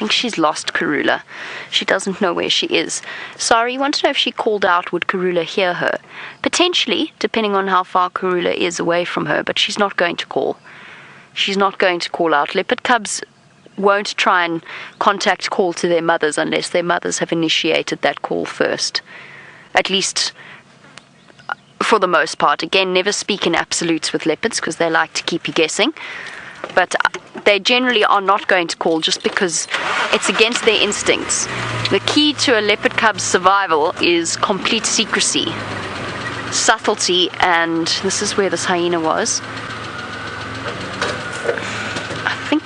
think she's lost Karula. She doesn't know where she is. Sorry, you want to know if she called out, would Karula hear her? Potentially, depending on how far Karula is away from her, but she's not going to call. She's not going to call out. Leopard cubs won't try and contact call to their mothers unless their mothers have initiated that call first. At least for the most part. Again, never speak in absolutes with leopards because they like to keep you guessing. But they generally are not going to call just because it's against their instincts. The key to a leopard cub's survival is complete secrecy, subtlety, and this is where this hyena was. I think,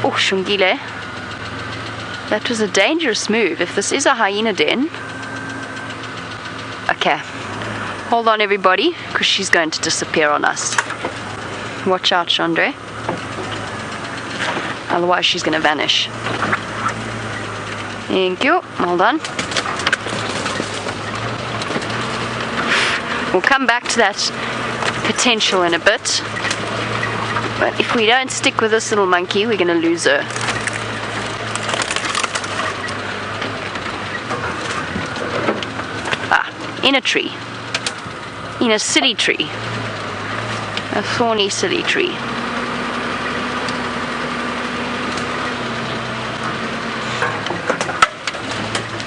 oh, Xongile, that was a dangerous move. If this is a hyena den, okay, hold on everybody, because she's going to disappear on us. Watch out, Chandre. Otherwise she's going to vanish. Thank you. Well done. We'll come back to that potential in a bit. But if we don't stick with this little monkey, we're going to lose her. In a tree. In a silly tree. A thorny, silly tree.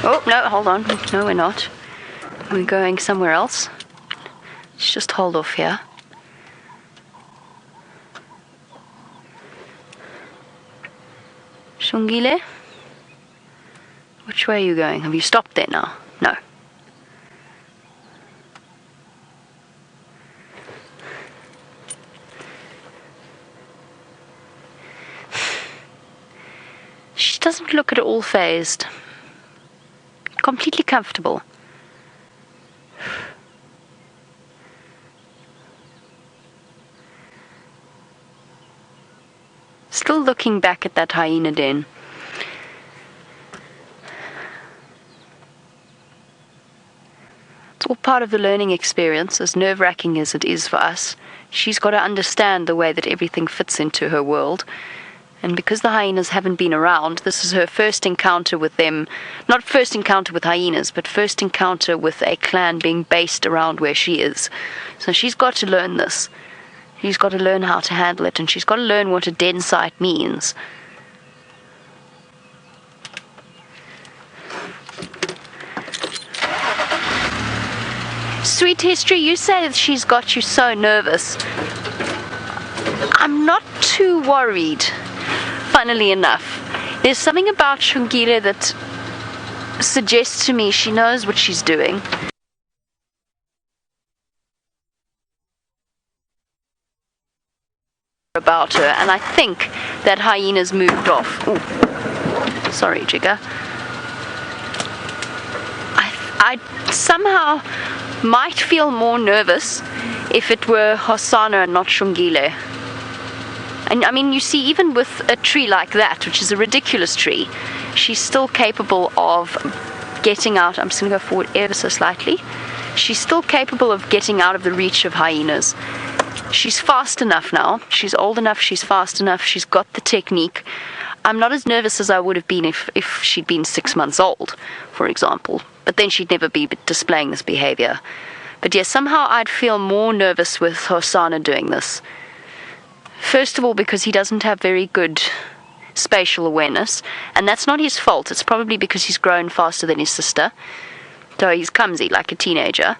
Oh, no, hold on. No, we're not. We're going somewhere else. Let's just hold off here. Xongile? Which way are you going? Have you stopped there now? No. She doesn't look at all phased. Completely comfortable. Still looking back at that hyena den. It's all part of the learning experience, as nerve-wracking as it is for us. She's got to understand the way that everything fits into her world. And because the hyenas haven't been around, this is her first encounter with them. Not first encounter with hyenas, but first encounter with a clan being based around where she is. So she's got to learn this. She's got to learn how to handle it, and she's got to learn what a den site means. Sweet History, you say that she's got you so nervous. I'm not too worried. Funnily enough, there's something about Xongile that suggests to me she knows what she's doing. About her, and I think that hyena's moved off. Ooh. Sorry, Jigger. I somehow might feel more nervous if it were Hosana and not Xongile. And I mean, you see, even with a tree like that, which is a ridiculous tree, she's still capable of getting out. I'm just going to go forward ever so slightly. She's still capable of getting out of the reach of hyenas. She's fast enough now. She's old enough. She's fast enough. She's got the technique. I'm not as nervous as I would have been if she'd been 6 months old, for example. But then she'd never be displaying this behavior. But yes, somehow I'd feel more nervous with Hosana doing this. First of all, because he doesn't have very good spatial awareness, and that's not his fault. It's probably because he's grown faster than his sister, so he's clumsy like a teenager.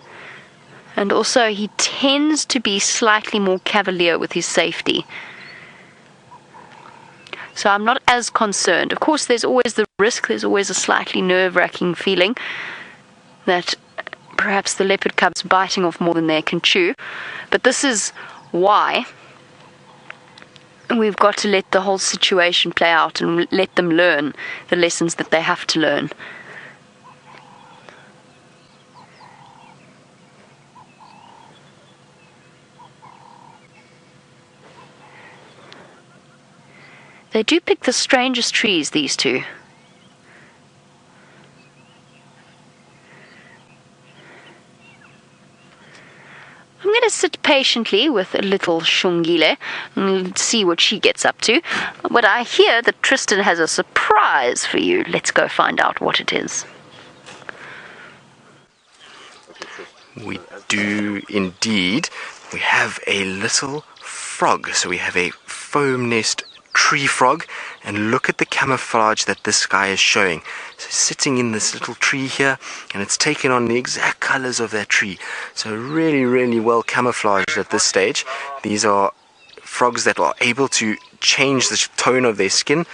And also, he tends to be slightly more cavalier with his safety. So I'm not as concerned. Of course, there's always the risk, there's always a slightly nerve-wracking feeling that perhaps the leopard cub's biting off more than they can chew. But this is why we've got to let the whole situation play out and let them learn the lessons that they have to learn. They do pick the strangest trees, these two. I'm going to sit patiently with a little Xongile and see what she gets up to. But I hear that Tristan has a surprise for you. Let's go find out what it is. We do indeed. We have a little frog. So we have a foam nest tree frog, and look at the camouflage that this guy is showing. So sitting in this little tree here, and it's taken on the exact colors of that tree. So really, really well camouflaged at this stage. These are frogs that are able to change the tone of their skin,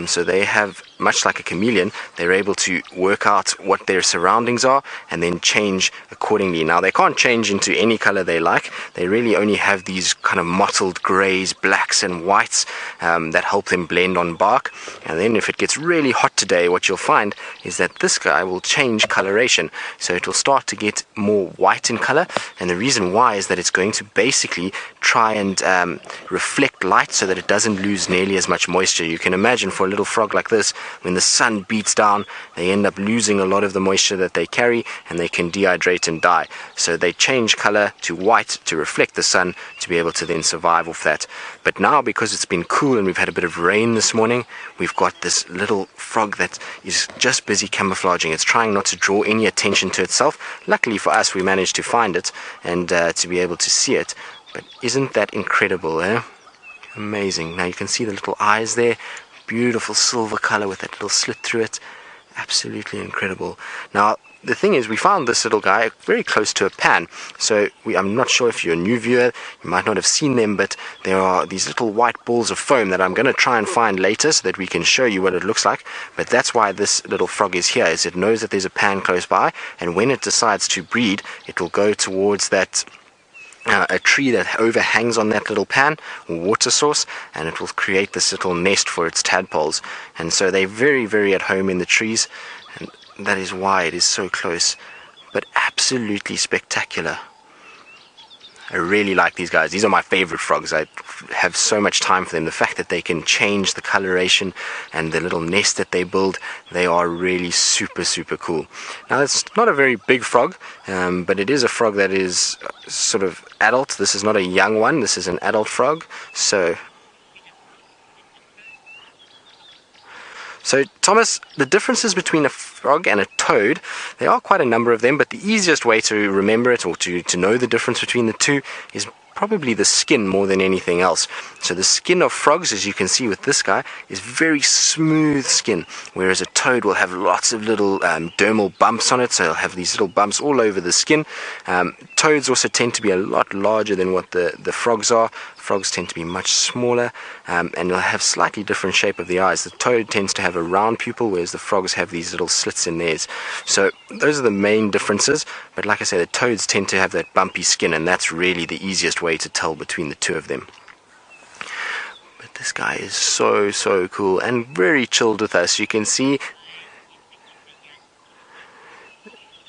so they have, much like a chameleon, they're able to work out what their surroundings are and then change accordingly. Now they can't change into any color they like. They really only have these kind of mottled grays, blacks and whites that help them blend on bark. And then if it gets really hot today, what you'll find is that this guy will change coloration, so it will start to get more white in color. And the reason why is that it's going to basically try and reflect light so that it doesn't lose nearly as much moisture. You can imagine for a little frog like this, when the sun beats down, they end up losing a lot of the moisture that they carry, and they can dehydrate and die. So they change color to white to reflect the sun to be able to then survive off that. But now, because it's been cool and we've had a bit of rain this morning, we've got this little frog that is just busy camouflaging. It's trying not to draw any attention to itself. Luckily for us, we managed to find it and to be able to see it. But isn't that incredible, eh? Amazing. Now you can see the little eyes there, beautiful silver color with that little slit through it. Absolutely incredible. Now the thing is, we found this little guy very close to a pan, so I'm not sure if you're a new viewer, you might not have seen them, but there are these little white balls of foam that I'm going to try and find later so that we can show you what it looks like. But that's why this little frog is here, is it knows that there's a pan close by, and when it decides to breed, it will go towards that a tree that overhangs on that little pan or water source, and it will create this little nest for its tadpoles. And so they're very, very at home in the trees, and that is why it is so close. But absolutely spectacular. I really like these guys. These are my favorite frogs. I have so much time for them. The fact that they can change the coloration and the little nest that they build, they are really super, super cool. Now, it's not a very big frog, but it is a frog that is sort of adult. This is not a young one. This is an adult frog. So Thomas, the differences between a frog and a toad, there are quite a number of them, but the easiest way to remember it or to know the difference between the two is probably the skin more than anything else. So the skin of frogs, as you can see with this guy, is very smooth skin, whereas a toad will have lots of little dermal bumps on it, so it'll have these little bumps all over the skin. Toads also tend to be a lot larger than what the frogs are. Frogs tend to be much smaller, and they'll have slightly different shape of the eyes. The toad tends to have a round pupil, whereas the frogs have these little slits in theirs. So those are the main differences, but like I say, the toads tend to have that bumpy skin, and that's really the easiest way to tell between the two of them. But this guy is so, so cool and very chilled with us. You can see,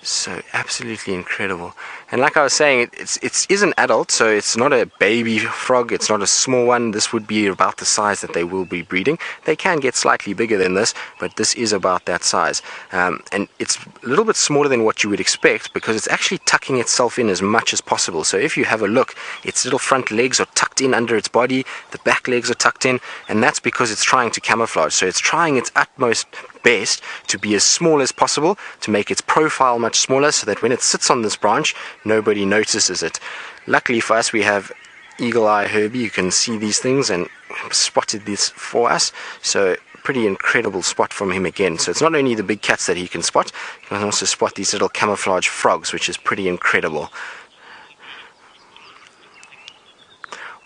so absolutely incredible. And like I was saying, it is an adult, so it's not a baby frog, it's not a small one. This would be about the size that they will be breeding. They can get slightly bigger than this, but this is about that size. And it's a little bit smaller than what you would expect, because it's actually tucking itself in as much as possible. So if you have a look, its little front legs are tucked in under its body, the back legs are tucked in, and that's because it's trying to camouflage. So it's trying its utmost best to be as small as possible, to make its profile much smaller, so that when it sits on this branch, nobody notices it. Luckily for us, we have Eagle Eye Herbie, you can see these things, and spotted this for us. So pretty incredible spot from him again. So it's not only the big cats that he can spot, he can also spot these little camouflage frogs, which is pretty incredible.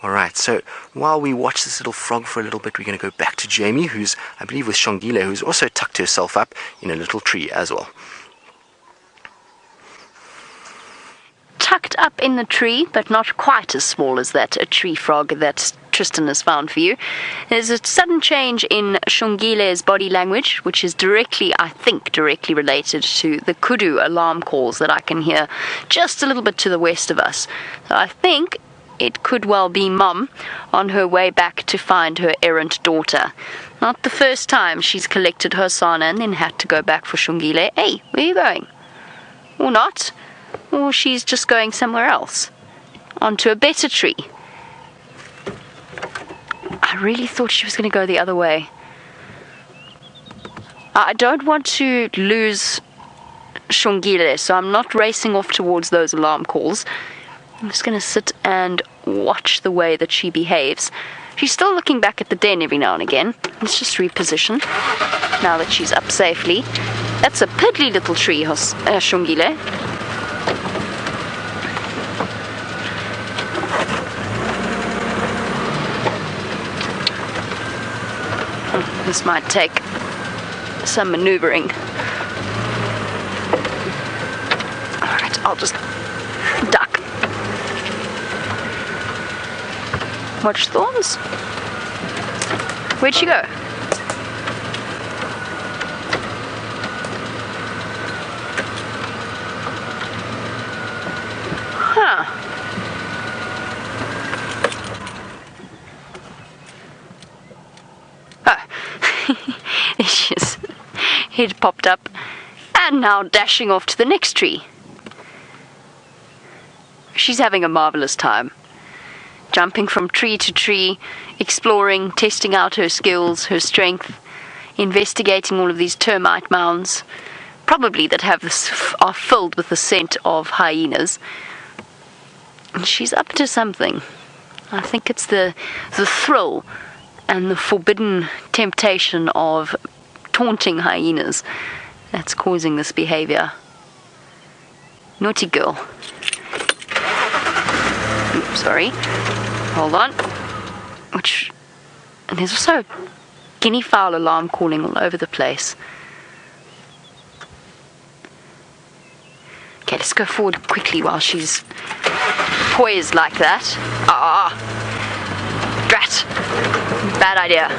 Alright, so while we watch this little frog for a little bit, we're going to go back to Jamie, who's, I believe, with Xongile, who's also tucked herself up in a little tree as well. Tucked up in the tree, but not quite as small as that a tree frog that Tristan has found for you. There's a sudden change in Xongile's body language, which is I think directly related to the kudu alarm calls that I can hear just a little bit to the west of us. So I think it could well be Mum on her way back to find her errant daughter. Not the first time she's collected Hosana and then had to go back for Xongile. Hey, where are you going? Or not. Or she's just going somewhere else. onto a better tree. I really thought she was going to go the other way. I don't want to lose Xongile, so I'm not racing off towards those alarm calls. I'm just going to sit and watch the way that she behaves. She's still looking back at the den every now and again. Let's just reposition now that she's up safely. That's a piddly little tree, Xongile. This might take some maneuvering. Alright, I'll just duck. Watch thorns. Where'd she go? Huh. There she is. Head popped up, and now dashing off to the next tree. She's having a marvelous time. Jumping from tree to tree, exploring, testing out her skills, her strength, investigating all of these termite mounds, probably that are filled with the scent of hyenas. And she's up to something. I think it's the thrill and the forbidden temptation of taunting hyenas that's causing this behavior. Naughty girl. Oops, sorry. Hold on. And there's also a guinea fowl alarm calling all over the place. Okay, let's go forward quickly while she's poised like that. Drat. Bad idea.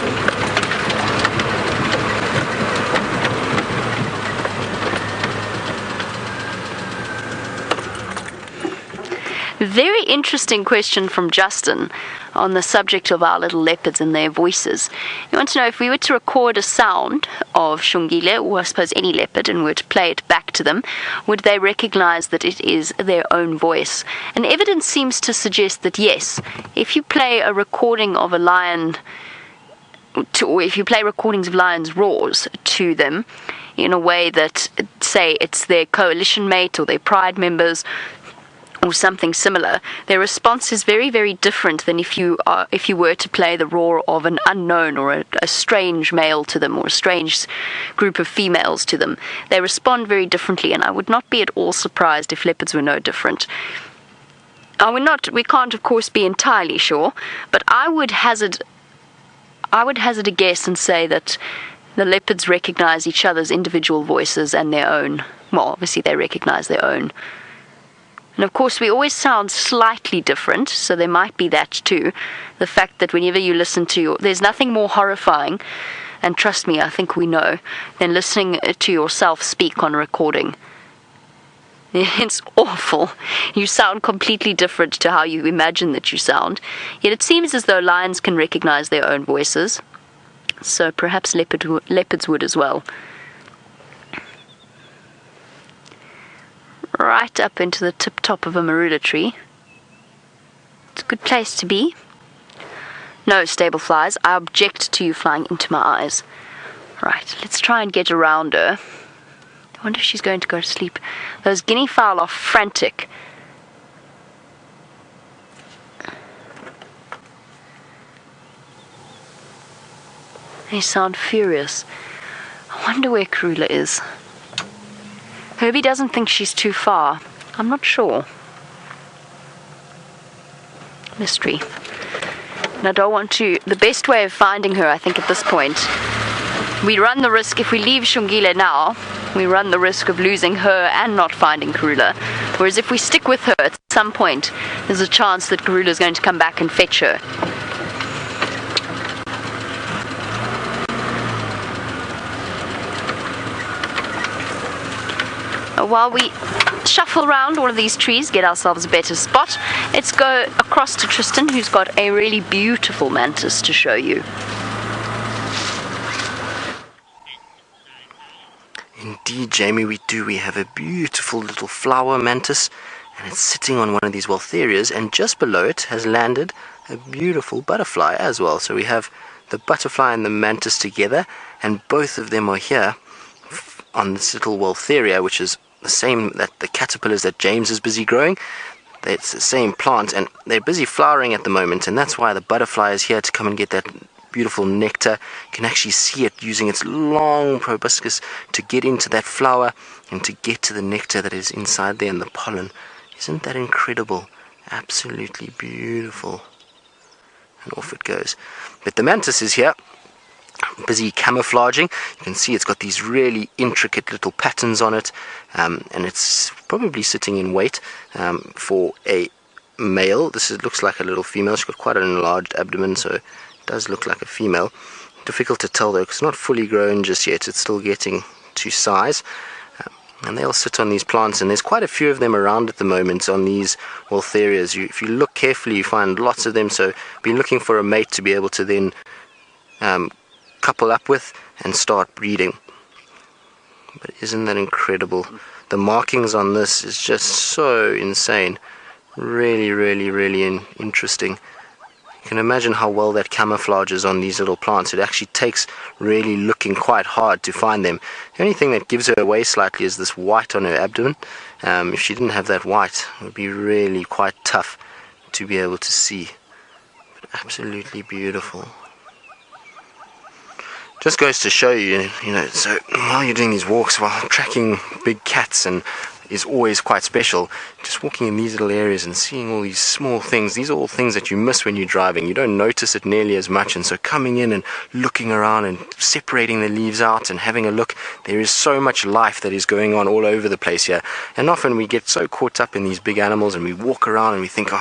Very interesting question from Justin on the subject of our little leopards and their voices. You want to know if we were to record a sound of Xongile, or I suppose any leopard, and were to play it back to them, would they recognize that it is their own voice? And evidence seems to suggest that yes, if you play a recording of a lion, or if you play recordings of lions' roars to them in a way that, say, it's their coalition mate or their pride members, or something similar, their response is very, very different than if you were to play the roar of an unknown or a strange male to them, or a strange group of females to them. They respond very differently, and I would not be at all surprised if leopards were no different. We can't, of course, be entirely sure, but I would hazard a guess and say that the leopards recognize each other's individual voices and their own. Well, obviously they recognize their own. And of course, we always sound slightly different, so there might be that too. The fact that whenever you listen to there's nothing more horrifying, and trust me, I think we know, than listening to yourself speak on a recording. It's awful. You sound completely different to how you imagine that you sound. Yet it seems as though lions can recognize their own voices. So perhaps leopards would as well. Right up into the tip-top of a marula tree. It's a good place to be. No, stable flies. I object to you flying into my eyes. Right, let's try and get around her. I wonder if she's going to go to sleep. Those guinea fowl are frantic. They sound furious. I wonder where Karula is. Herbie doesn't think she's too far. I'm not sure. Mystery. And I don't want to... The best way of finding her, I think, at this point, we run the risk, if we leave Xongile now, we run the risk of losing her and not finding Karula. Whereas if we stick with her, at some point, there's a chance that Karula is going to come back and fetch her. While we shuffle around all of these trees, get ourselves a better spot, let's go across to Tristan, who's got a really beautiful mantis to show you. Indeed, Jamie, we do. We have a beautiful little flower mantis, and it's sitting on one of these Waltherias, and just below it has landed a beautiful butterfly as well. So we have the butterfly and the mantis together, and both of them are here on this little Waltheria, which is the same that the caterpillars that James is busy growing. It's the same plant, and they're busy flowering at the moment, and that's why the butterfly is here to come and get that beautiful nectar. You can actually see it using its long proboscis to get into that flower and to get to the nectar that is inside there and the pollen. Isn't that incredible? Absolutely beautiful. And off it goes. But the mantis is here, busy camouflaging. You can see it's got these really intricate little patterns on it, and it's probably sitting in wait for a male. Looks like a little female. She's got quite an enlarged abdomen, so it does look like a female. Difficult to tell though, because it's not fully grown just yet. It's still getting to size. And they'll sit on these plants, and there's quite a few of them around at the moment on these Waltherias. If you look carefully, you find lots of them, so be looking for a mate to be able to then couple up with and start breeding. But isn't that incredible? The markings on this is just so insane. Really, really, really interesting. You can imagine how well that camouflages on these little plants. It actually takes really looking quite hard to find them. The only thing that gives her away slightly is this white on her abdomen. If she didn't have that white, it would be really quite tough to be able to see. But absolutely beautiful. Just goes to show you, so while you're doing these walks, while tracking big cats and is always quite special, just walking in these little areas and seeing all these small things. These are all things that you miss when you're driving. You don't notice it nearly as much, and so coming in and looking around and separating the leaves out and having a look, there is so much life that is going on all over the place here. And often we get so caught up in these big animals and we walk around and we think,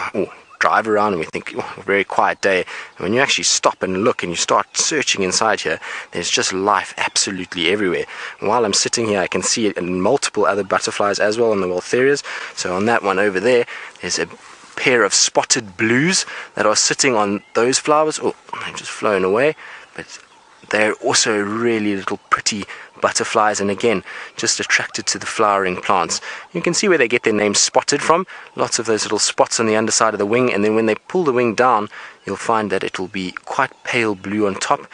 drive around and we think, a very quiet day. And when you actually stop and look and you start searching inside here, there's just life absolutely everywhere. And while I'm sitting here, I can see it in multiple other butterflies as well in the Waltherias. So on that one over there, there's a pair of spotted blues that are sitting on those flowers. Oh, they've just flown away. But they're also really little pretty butterflies, and again, just attracted to the flowering plants. You can see where they get their name spotted from. Lots of those little spots on the underside of the wing, and then when they pull the wing down, you'll find that it will be quite pale blue on top.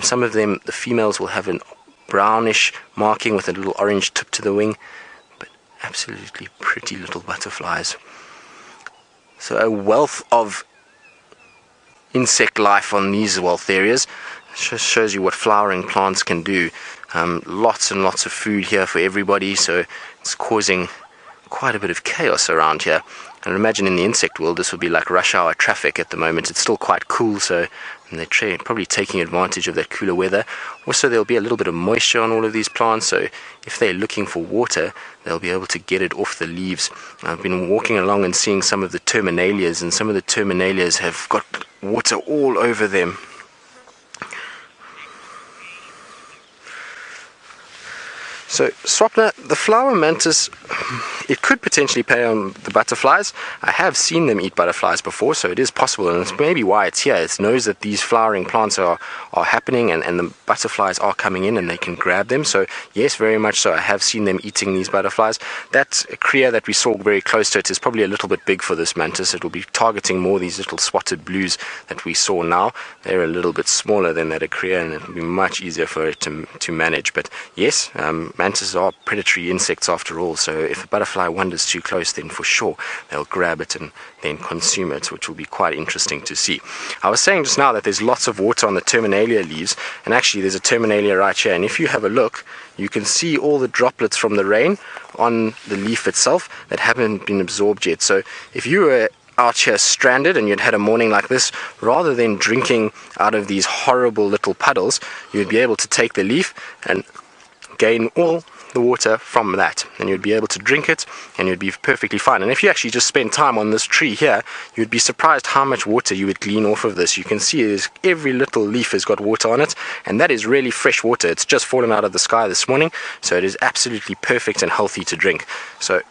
Some of them, the females, will have a brownish marking with a little orange tip to the wing, but absolutely pretty little butterflies. So a wealth of insect life on these Waltherias. Just shows you what flowering plants can do. Lots and lots of food here for everybody, so it's causing quite a bit of chaos around here. And imagine in the insect world this would be like rush hour traffic at the moment. It's still quite cool, so they're probably taking advantage of that cooler weather. Also, there'll be a little bit of moisture on all of these plants, so if they're looking for water, they'll be able to get it off the leaves. I've been walking along and seeing some of the terminalias, and some of the terminalias have got water all over them. So, Swapna, the flower mantis, it could potentially prey on the butterflies. I have seen them eat butterflies before, so it is possible, and it's maybe why it's here. It knows that these flowering plants are happening, and the butterflies are coming in and they can grab them. So, yes, very much so. I have seen them eating these butterflies. That cria that we saw very close to it is probably a little bit big for this mantis. It will be targeting more these little spotted blues that we saw now. They're a little bit smaller than that cria, and it will be much easier for it to manage. But yes, mantises are predatory insects after all, so if a butterfly wanders too close, then for sure they'll grab it and then consume it, which will be quite interesting to see. I was saying just now that there's lots of water on the terminalia leaves, and actually there's a terminalia right here, and if you have a look, you can see all the droplets from the rain on the leaf itself that haven't been absorbed yet. So if you were out here stranded and you'd had a morning like this, rather than drinking out of these horrible little puddles, you'd be able to take the leaf and gain all the water from that, and you'd be able to drink it and you'd be perfectly fine. And if you actually just spend time on this tree here, you'd be surprised how much water you would glean off of this. You can see every little leaf has got water on it, and that is really fresh water. It's just fallen out of the sky this morning, so it is absolutely perfect and healthy to drink. So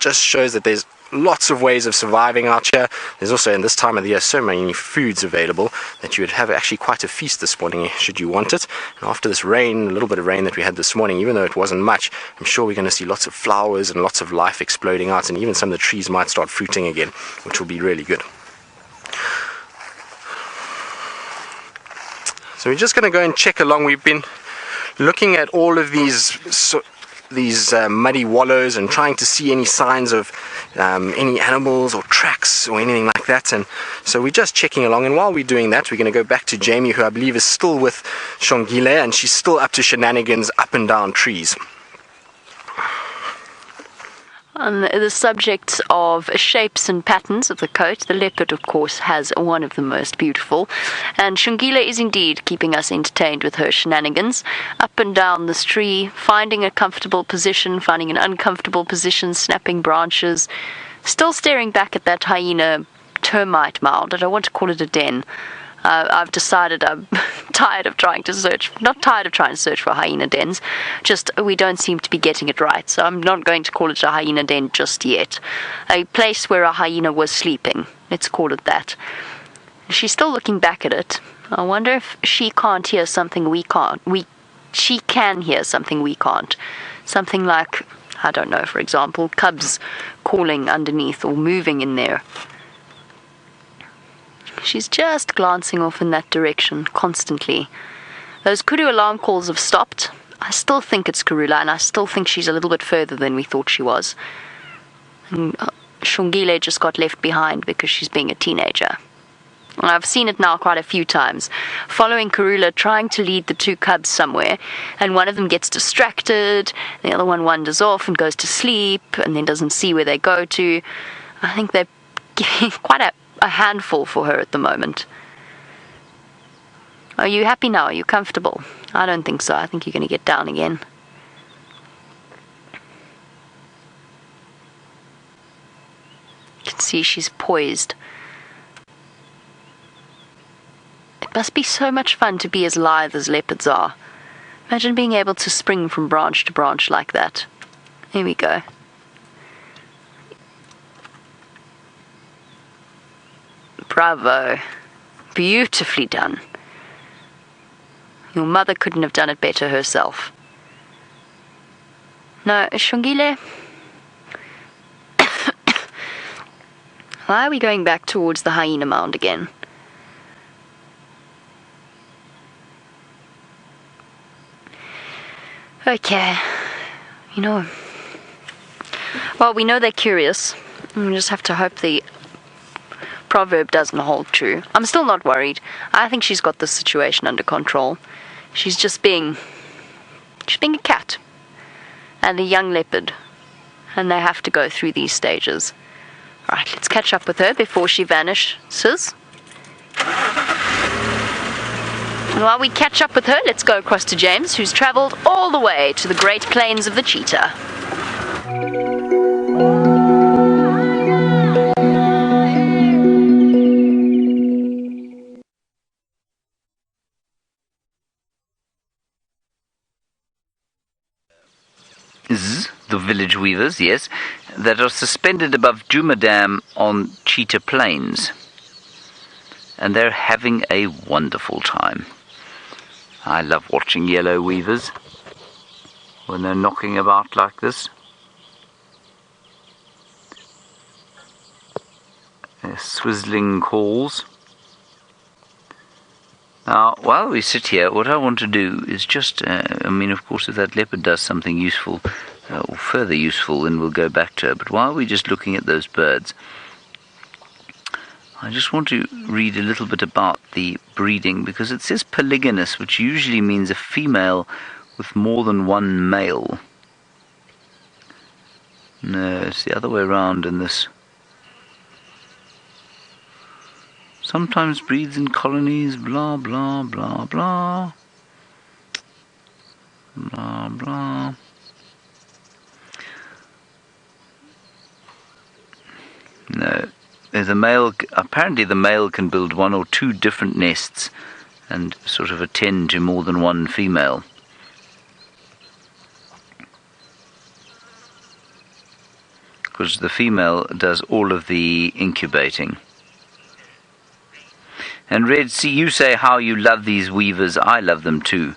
just shows that there's lots of ways of surviving out here. There's also, in this time of the year, so many foods available that you would have actually quite a feast this morning should you want it. And after this rain, a little bit of rain that we had this morning, even though it wasn't much, I'm sure we're going to see lots of flowers and lots of life exploding out, and even some of the trees might start fruiting again, which will be really good. So we're just going to go and check along. We've been looking at all of these muddy wallows and trying to see any signs of any animals or tracks or anything like that. And so we're just checking along. And while we're doing that, we're going to go back to Jamie, who I believe is still with Xongile, and she's still up to shenanigans up and down trees. On the subject of shapes and patterns of the coat, the leopard, of course, has one of the most beautiful. And Xongile is indeed keeping us entertained with her shenanigans. Up and down this tree, finding a comfortable position, finding an uncomfortable position, snapping branches. Still staring back at that hyena termite mound. I don't want to call it a den. I've decided I'm tired of trying to search, not tired of trying to search for hyena dens, just we don't seem to be getting it right, so I'm not going to call it a hyena den just yet. A place where a hyena was sleeping, let's call it that. She's still looking back at it. I wonder if she can't hear something we can't. She can hear something we can't. Something like, I don't know, for example, cubs calling underneath or moving in there. She's just glancing off in that direction constantly. Those kudu alarm calls have stopped. I still think it's Karula, and I still think she's a little bit further than we thought she was. And Xongile just got left behind because she's being a teenager. I've seen it now quite a few times, following Karula, trying to lead the two cubs somewhere, and one of them gets distracted, the other one wanders off and goes to sleep, and then doesn't see where they go to. I think they're giving quite a handful for her at the moment. Are you happy now? Are you comfortable? I don't think so. I think you're going to get down again. You can see she's poised. It must be so much fun to be as lithe as leopards are. Imagine being able to spring from branch to branch like that. Here we go. Bravo. Beautifully done. Your mother couldn't have done it better herself. No, Xongile. Why are we going back towards the hyena mound again? Okay. You know. Well, we know they're curious. We just have to hope the proverb doesn't hold true. I'm still not worried. I think she's got this situation under control. She's being a cat and a young leopard, and they have to go through these stages. Alright, let's catch up with her before she vanishes. And while we catch up with her, let's go across to James, who's travelled all the way to the Great Plains of the Cheetah. The village weavers, yes, that are suspended above Djuma Dam on Cheetah Plains. And they're having a wonderful time. I love watching yellow weavers when they're knocking about like this. They're swizzling calls. Now, while we sit here, what I want to do is just, of course, if that leopard does something useful, or further useful, then we'll go back to her. But while we're just looking at those birds, I just want to read a little bit about the breeding, because it says polygynous, which usually means a female with more than one male. No, it's the other way around in this. Sometimes breeds in colonies, blah, blah, blah, blah. Blah, blah. No, there's a male. Apparently the male can build one or two different nests and sort of attend to more than one female. because the female does all of the incubating. And Red Sea, you say how you love these weavers. I love them too.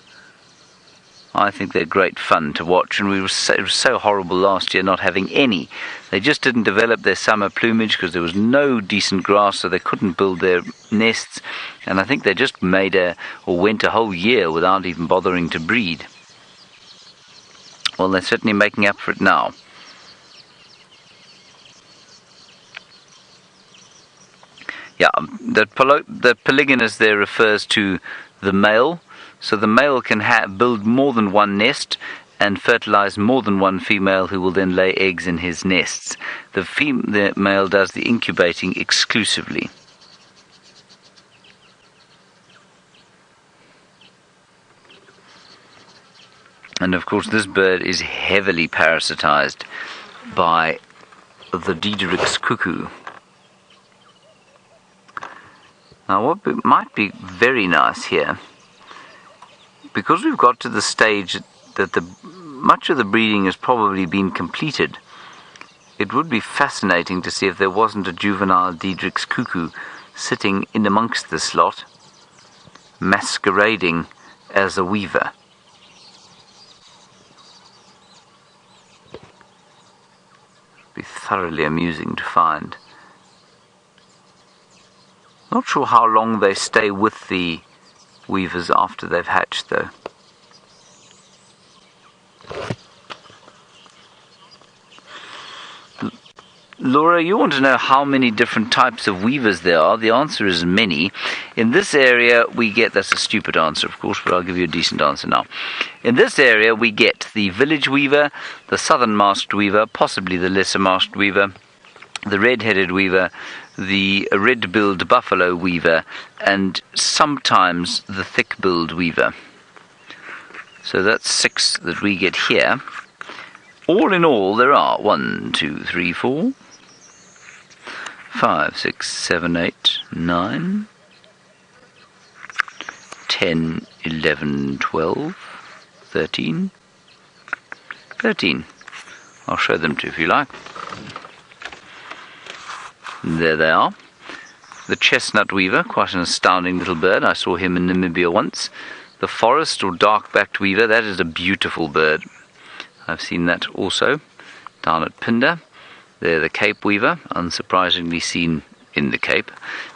I think they're great fun to watch, and it was so horrible last year not having any. They just didn't develop their summer plumage because there was no decent grass, so they couldn't build their nests, and I think they just went a whole year without even bothering to breed. Well, they're certainly making up for it now. Yeah, the polygynous there refers to the male. So the male can build more than one nest and fertilize more than one female who will then lay eggs in his nests. The male does the incubating exclusively. And of course this bird is heavily parasitized by the Diederik's cuckoo. Now what might be very nice here, because we've got to the stage that much of the breeding has probably been completed, it would be fascinating to see if there wasn't a juvenile Diederik's cuckoo sitting in amongst this lot, masquerading as a weaver. It'd be thoroughly amusing to find. Not sure how long they stay with the weavers after they've hatched, though. Laura, you want to know how many different types of weavers there are? The answer is many. In this area we get, that's a stupid answer of course, but I'll give you a decent answer now. In this area we get the village weaver, the southern masked weaver, possibly the lesser masked weaver, the red-headed weaver, the red-billed buffalo weaver, and sometimes the thick-billed weaver. So that's 6 that we get here. All in all, there are 1, 2, 3, 4, 5, 6, 7, 8, 9, 10, 11, 12, 13. I'll show them to you if you like. There they are. The chestnut weaver, quite an astounding little bird. I saw him in Namibia once. The forest or dark-backed weaver, that is a beautiful bird. I've seen that also down at Pinda. There, the Cape weaver, unsurprisingly seen in the Cape.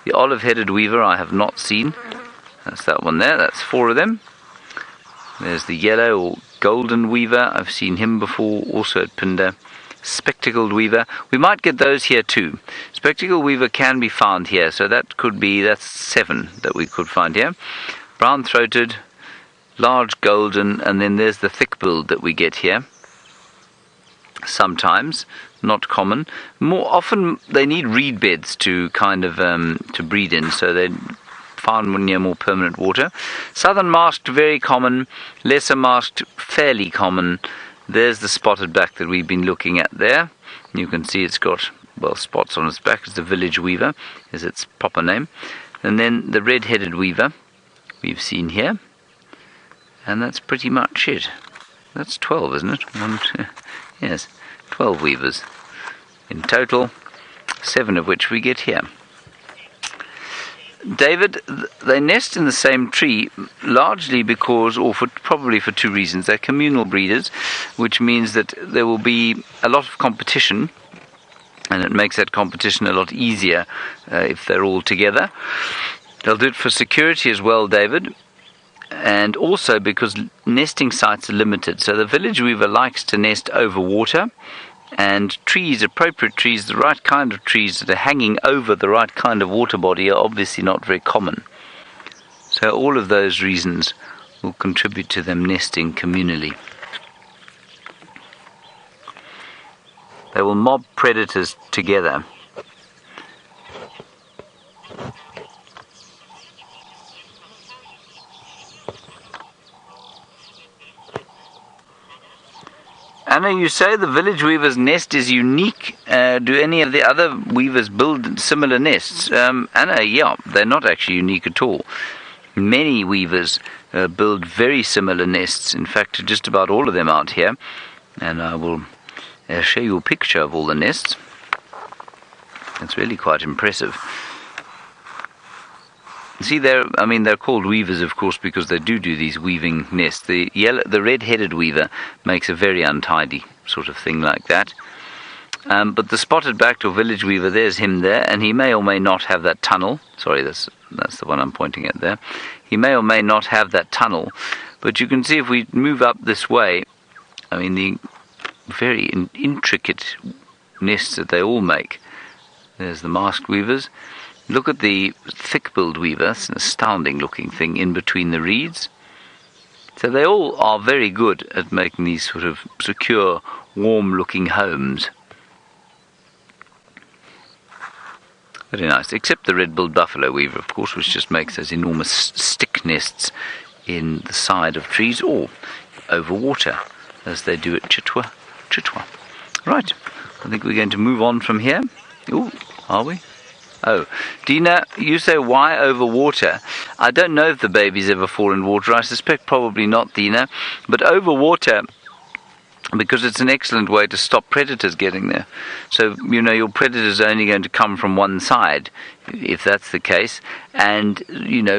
The olive-headed weaver I have not seen. That's that one there. That's 4 of them. There's the yellow or golden weaver. I've seen him before, also at Pinda. Spectacled weaver. We might get those here too. Spectacled weaver can be found here, so that's 7 that we could find here. Brown-throated, large golden, and then there's the thick-billed that we get here. Sometimes, not common. More often they need reed beds to kind of to breed in, so they're found near more permanent water. Southern masked, very common. Lesser masked, fairly common. There's the spotted back that we've been looking at there. You can see it's got, well, spots on its back. It's the village weaver, is its proper name. And then the red-headed weaver we've seen here. And that's pretty much it. That's 12, isn't it? 1, 2, yes, 12 weavers. In total, 7 of which we get here. David, they nest in the same tree largely because, or probably for 2 reasons. They're communal breeders, which means that there will be a lot of competition, and it makes that competition a lot easier if they're all together. They'll do it for security as well, David, and also because nesting sites are limited. So the village weaver likes to nest over water, and trees, appropriate trees, the right kind of trees that are hanging over the right kind of water body are obviously not very common. So all of those reasons will contribute to them nesting communally. They will mob predators together. Anna, you say the village weaver's nest is unique. Do any of the other weavers build similar nests? Anna, yeah, they're not actually unique at all. Many weavers build very similar nests. In fact, just about all of them out here. And I will I'll show you a picture of all the nests. It's really quite impressive. See, they're called weavers, of course, because they do these weaving nests. The red-headed weaver makes a very untidy sort of thing like that. But the spotted-backed or village weaver, there's him there, and he may or may not have that tunnel. Sorry, that's the one I'm pointing at there. He may or may not have that tunnel, but you can see if we move up this way, the very intricate nests that they all make. There's the masked weavers. Look at the thick-billed weaver. It's an astounding-looking thing in between the reeds. So they all are very good at making these sort of secure, warm-looking homes. Very nice, except the red-billed buffalo weaver, of course, which just makes those enormous stick nests in the side of trees or over water, as they do at Chitwa. Right, I think we're going to move on from here. Ooh, are we? Oh, Dina, you say why over water? I don't know if the babies ever fall in water. I suspect probably not, Dina. But over water, because it's an excellent way to stop predators getting there. So, your predators are only going to come from one side, if that's the case. And,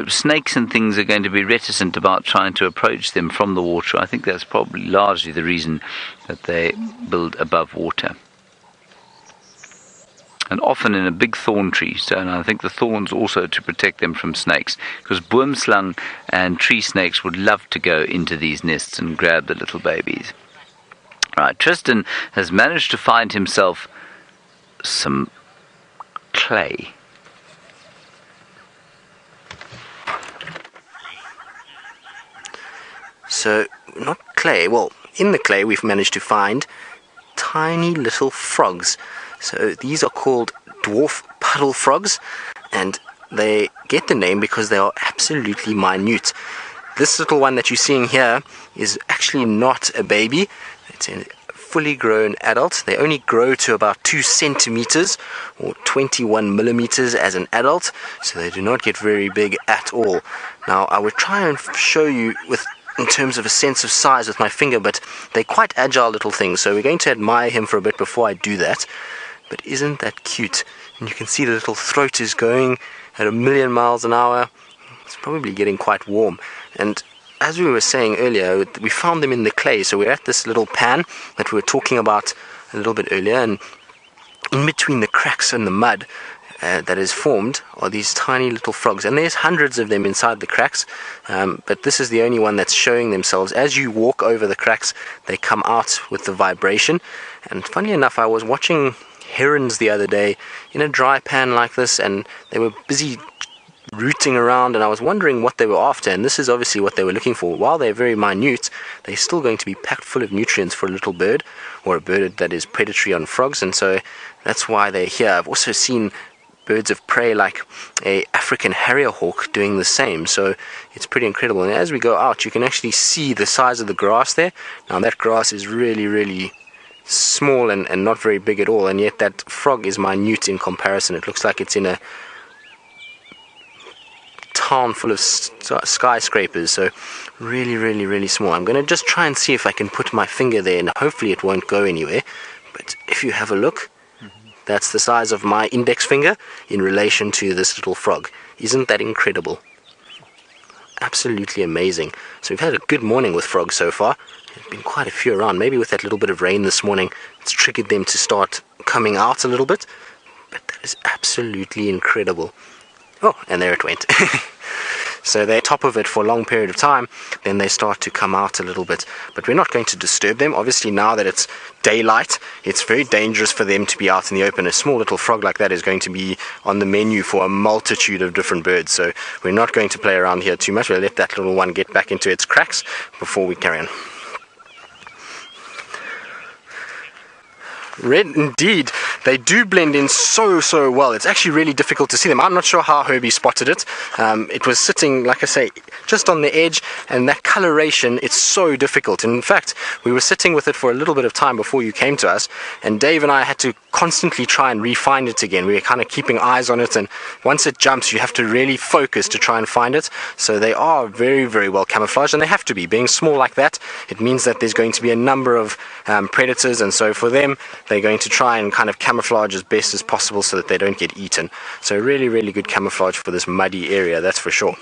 snakes and things are going to be reticent about trying to approach them from the water. I think that's probably largely the reason that they build above water. And often in a big thorn tree, and I think the thorns also to protect them from snakes, because boomslang and tree snakes would love to go into these nests and grab the little babies. Right, Tristan has managed to find himself some clay. So, not clay, well, in the clay we've managed to find tiny little frogs. So these are called dwarf puddle frogs, and they get the name because they are absolutely minute. This little one that you're seeing here is actually not a baby. It's a fully grown adult. They only grow to about 2 centimeters or 21 millimeters as an adult, so they do not get very big at all. Now, I would try and show you in terms of a sense of size with my finger, but they're quite agile little things, so we're going to admire him for a bit before I do that. But isn't that cute? And you can see the little throat is going at 1,000,000 miles an hour. It's probably getting quite warm. And as we were saying earlier, we found them in the clay. So we're at this little pan that we were talking about a little bit earlier. And in between the cracks and the mud that is formed are these tiny little frogs. And there's hundreds of them inside the cracks. But this is the only one that's showing themselves. As you walk over the cracks, they come out with the vibration. And funny enough, I was watching herons the other day in a dry pan like this, and they were busy rooting around, and I was wondering what they were after, and this is obviously what they were looking for. While they're very minute, they're still going to be packed full of nutrients for a little bird, or a bird that is predatory on frogs, and so that's why they're here. I've also seen birds of prey like a African harrier hawk doing the same, so it's pretty incredible. And as we go out, you can actually see the size of the grass there. Now that grass is really, really small and not very big at all, and yet that frog is minute in comparison. It looks like it's in a town full of skyscrapers, so really, really, really small. I'm going to just try and see if I can put my finger there, and hopefully it won't go anywhere. But if you have a look, that's the size of my index finger in relation to this little frog. Isn't that incredible? Absolutely amazing. So we've had a good morning with frogs so far. There's been quite a few around. Maybe with that little bit of rain this morning, it's triggered them to start coming out a little bit. But that is absolutely incredible. Oh, and there it went. So they're top of it for a long period of time, then they start to come out a little bit. But we're not going to disturb them. Obviously, now that it's daylight, it's very dangerous for them to be out in the open. A small little frog like that is going to be on the menu for a multitude of different birds. So we're not going to play around here too much. We'll let that little one get back into its cracks before we carry on. Red indeed. they do blend in so well. It's actually really difficult to see them. I'm not sure how Herbie spotted it. It was sitting, like I say, just on the edge, and that coloration, it's so difficult. And in fact, we were sitting with it for a little bit of time before you came to us, and Dave and I had to constantly try and re-find it again. We were kind of keeping eyes on it, and once it jumps, you have to really focus to try and find it. So they are very well camouflaged, and they have to be. Being small like that, it means that there's going to be a number of predators, and so for them, they're going to try and kind of camouflage as best as possible so that they don't get eaten. So really good camouflage for this muddy area, that's for sure.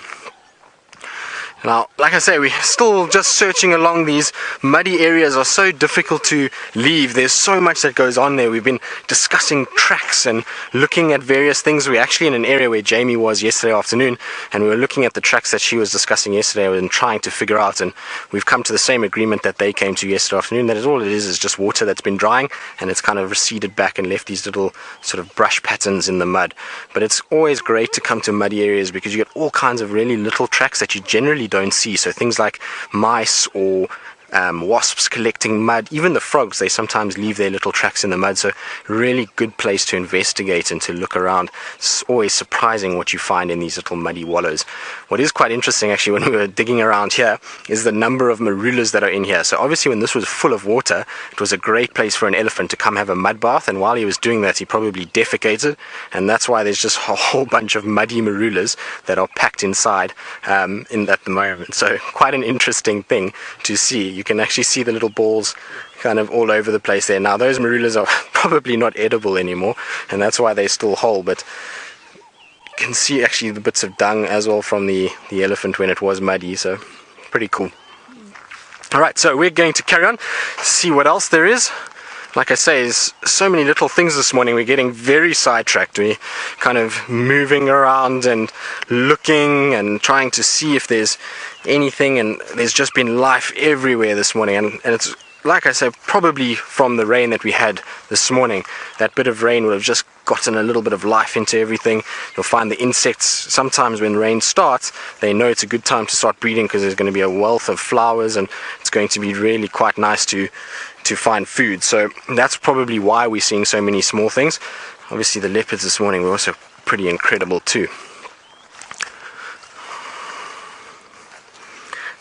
Now, like I say, we're still just searching along. These muddy areas are so difficult to leave. There's so much that goes on there. We've been discussing tracks and looking at various things. We're actually in an area where Jamie was yesterday afternoon, and we were looking at the tracks that she was discussing yesterday and trying to figure out, and we've come to the same agreement that they came to yesterday afternoon, that all it is just water that's been drying, and it's kind of receded back and left these little sort of brush patterns in the mud. But it's always great to come to muddy areas because you get all kinds of really little tracks that you generally don't see. So things like mice or wasps collecting mud, even the frogs, they sometimes leave their little tracks in the mud. So really good place to investigate and to look around. It's always surprising what you find in these little muddy wallows. What is quite interesting actually when we were digging around here is the number of marulas that are in here. So obviously when this was full of water, it was a great place for an elephant to come have a mud bath, and while he was doing that he probably defecated, and that's why there's just a whole bunch of muddy marulas that are packed inside in that environment. So quite an interesting thing to see. You can actually see the little balls kind of all over the place there. Now those marulas are probably not edible anymore, and that's why they're still whole, but you can see actually the bits of dung as well from the elephant when it was muddy, so pretty cool. Alright, so we're going to carry on, see what else there is. Like I say, there's so many little things this morning. We're getting very sidetracked. We're kind of moving around and looking and trying to see if there's anything, and there's just been life everywhere this morning, and it's, like I said, probably from the rain that we had this morning. That bit of rain would have just gotten a little bit of life into everything. You'll find the insects, sometimes when rain starts, they know it's a good time to start breeding because there's going to be a wealth of flowers, and it's going to be really quite nice to find food. So that's probably why we're seeing so many small things. Obviously the leopards this morning were also pretty incredible too.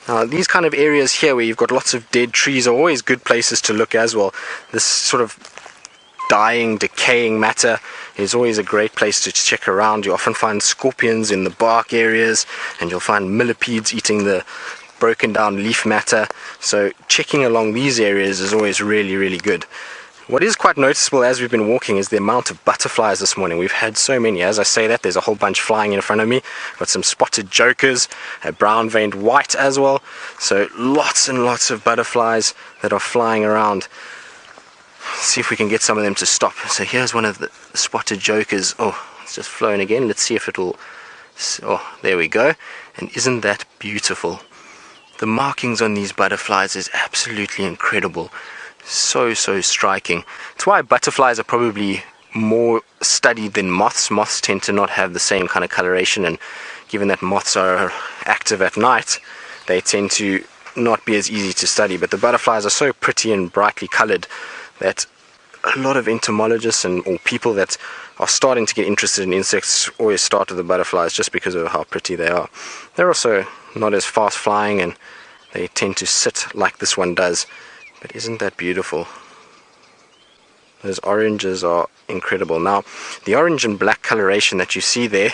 Now these kind of areas here where you've got lots of dead trees are always good places to look as well. This sort of dying, decaying matter is always a great place to check around. You often find scorpions in the bark areas, and you'll find millipedes eating the broken down leaf matter. So checking along these areas is always really good. What is quite noticeable as we've been walking is the amount of butterflies this morning. We've had so many. As I say that, there's a whole bunch flying in front of me. Got some spotted jokers, a brown veined white as well. So lots and lots of butterflies that are flying around. Let's see if we can get some of them to stop. So here's one of the spotted jokers. Oh, it's just flown again. Let's see if it will. Oh, there we go. And isn't that beautiful? The markings on these butterflies is absolutely incredible. So striking. It's why butterflies are probably more studied than moths. Moths tend to not have the same kind of coloration, and given that moths are active at night, they tend to not be as easy to study. But the butterflies are so pretty and brightly colored that a lot of entomologists or people that are starting to get interested in insects always start with the butterflies just because of how pretty they are. They're also not as fast flying, and they tend to sit like this one does. But isn't that beautiful? Those oranges are incredible. Now, the orange and black coloration that you see there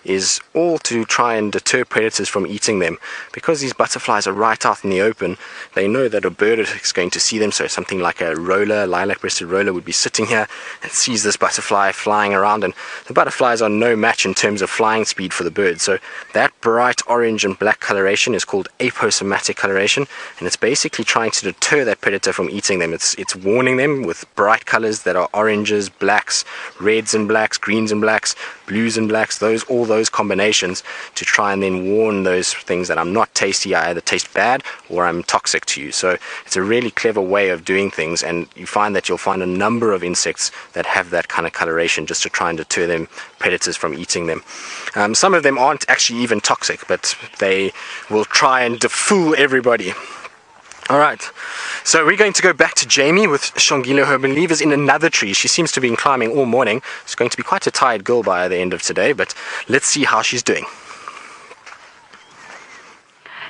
is all to try and deter predators from eating them. Because these butterflies are right out in the open, they know that a bird is going to see them. So something like a roller, lilac-breasted roller, would be sitting here and sees this butterfly flying around, and the butterflies are no match in terms of flying speed for the bird. So that bright orange and black coloration is called aposematic coloration, and it's basically trying to deter that predator from eating them. It's warning them with bright colors that are oranges, blacks, reds and blacks, greens and blacks, blues and blacks, all those combinations, to try and then warn those things that I'm not tasty, I either taste bad or I'm toxic to you. So it's a really clever way of doing things, and you find that you'll find a number of insects that have that kind of coloration just to try and deter them, predators, from eating them. Some of them aren't actually even toxic, but they will try and fool everybody. All right, so we're going to go back to Jamie with Xongile, who I believe is in another tree. She seems to have been climbing all morning. She's going to be quite a tired girl by the end of today, but let's see how she's doing.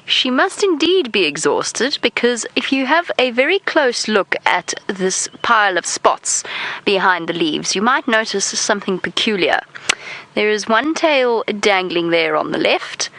She must indeed be exhausted, because if you have a very close look at this pile of spots behind the leaves, you might notice something peculiar. There is one tail dangling there on the left,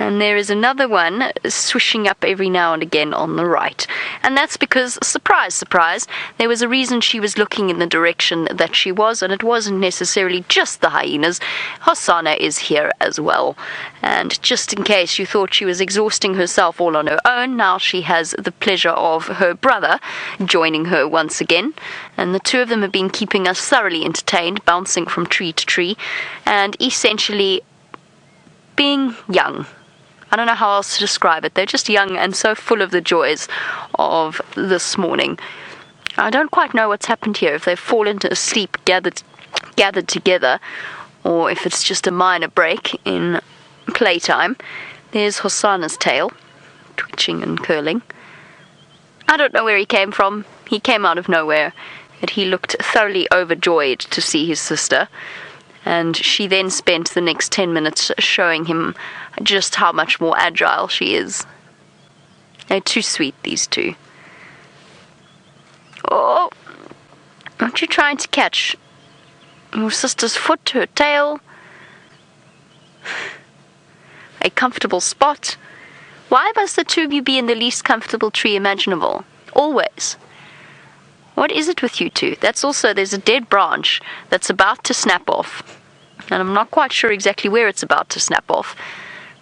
and there is another one swishing up every now and again on the right. And that's because, surprise, surprise, there was a reason she was looking in the direction that she was, and it wasn't necessarily just the hyenas. Hosana is here as well. And just in case you thought she was exhausting herself all on her own, now she has the pleasure of her brother joining her once again. And the two of them have been keeping us thoroughly entertained, bouncing from tree to tree, and essentially being young. I don't know how else to describe it. They're just young and so full of the joys of this morning. I don't quite know what's happened here, if they've fallen asleep gathered together, or if it's just a minor break in playtime. There's Hosana's tail, twitching and curling. I don't know where he came from. He came out of nowhere, but he looked thoroughly overjoyed to see his sister. And she then spent the next 10 minutes showing him just how much more agile she is. They're too sweet, these two. Oh, aren't you trying to catch your sister's foot, her tail? A comfortable spot. Why must the two of you be in the least comfortable tree imaginable? Always. What is it with you two? There's a dead branch that's about to snap off. And I'm not quite sure exactly where it's about to snap off,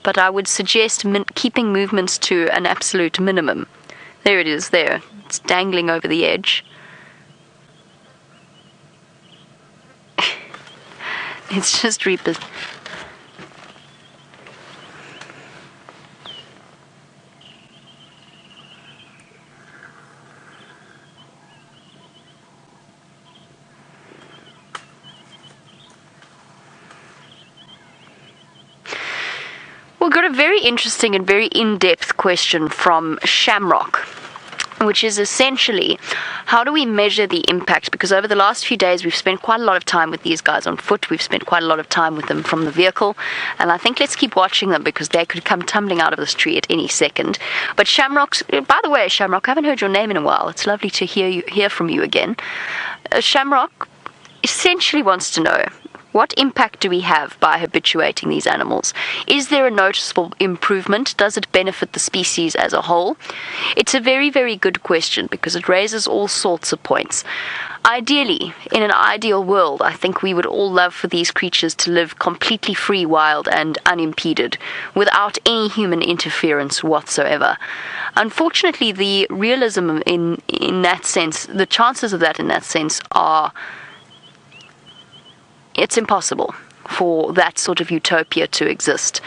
but I would suggest keeping movements to an absolute minimum. There it is, there. It's dangling over the edge. It's just Reaper's. We've got a very interesting and very in-depth question from Shamrock, which is essentially, how do we measure the impact? Because over the last few days, we've spent quite a lot of time with these guys on foot. We've spent quite a lot of time with them from the vehicle. And I think let's keep watching them, because they could come tumbling out of this tree at any second. But Shamrock, by the way, Shamrock, I haven't heard your name in a while. It's lovely to hear from you again. Shamrock essentially wants to know, what impact do we have by habituating these animals? Is there a noticeable improvement? Does it benefit the species as a whole? It's a very, very good question, because it raises all sorts of points. Ideally, in an ideal world, I think we would all love for these creatures to live completely free, wild, and unimpeded, without any human interference whatsoever. Unfortunately, the realism in that sense, the chances of that in that sense are... it's impossible for that sort of utopia to exist.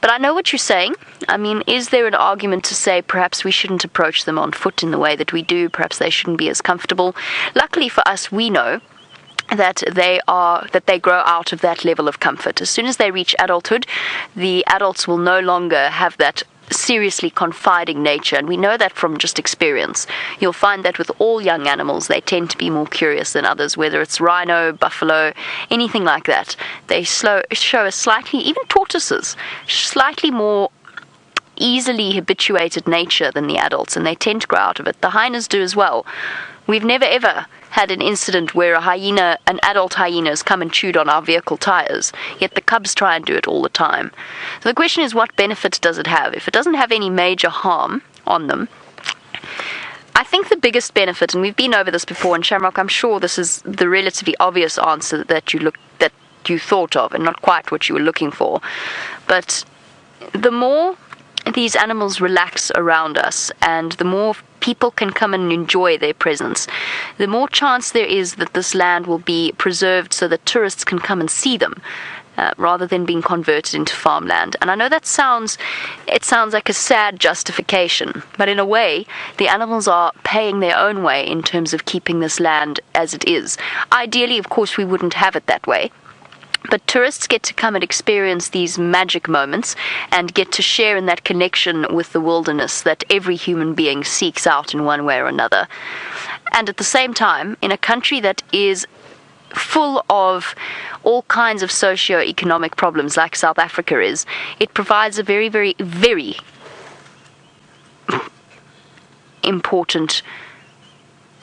But I know what you're saying. I mean, is there an argument to say perhaps we shouldn't approach them on foot in the way that we do? Perhaps they shouldn't be as comfortable. Luckily for us, we know that they grow out of that level of comfort. As soon as they reach adulthood, the adults will no longer have that seriously confiding nature, and we know that from just experience. You'll find that with all young animals, they tend to be more curious than others, whether it's rhino, buffalo, anything like that. They show a slightly, even tortoises, slightly more easily habituated nature than the adults, and they tend to grow out of it. The hyenas do as well. We've never ever had an incident where an adult hyena has come and chewed on our vehicle tires, yet the cubs try and do it all the time. So the question is, what benefit does it have? If it doesn't have any major harm on them, I think the biggest benefit, and we've been over this before, and Shamrock, I'm sure this is the relatively obvious answer that you thought of, and not quite what you were looking for, but the more these animals relax around us, and the more people can come and enjoy their presence, the more chance there is that this land will be preserved so that tourists can come and see them, rather than being converted into farmland. And I know it sounds like a sad justification, but in a way, the animals are paying their own way in terms of keeping this land as it is. Ideally, of course, we wouldn't have it that way. But tourists get to come and experience these magic moments and get to share in that connection with the wilderness that every human being seeks out in one way or another. And at the same time, in a country that is full of all kinds of socio-economic problems like South Africa is, it provides a very, very, very important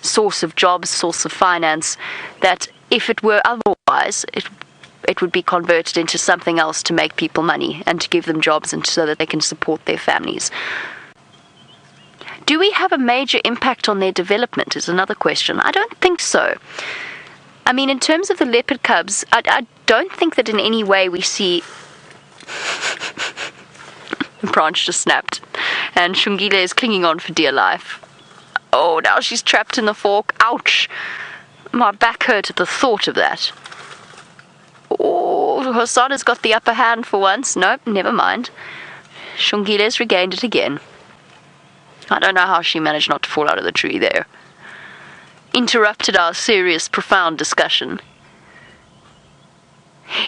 source of jobs, source of finance, that if it were otherwise, it would be converted into something else to make people money and to give them jobs and so that they can support their families. Do we have a major impact on their development is another question. I don't think so. I mean, in terms of the leopard cubs, I don't think that in any way we see... The branch just snapped, and Xongile is clinging on for dear life. Oh, now she's trapped in the fork. Ouch! My back hurt at the thought of that. Oh, Hosana's got the upper hand for once. Nope, never mind. Xongile's regained it again. I don't know how she managed not to fall out of the tree there. Interrupted our serious, profound discussion.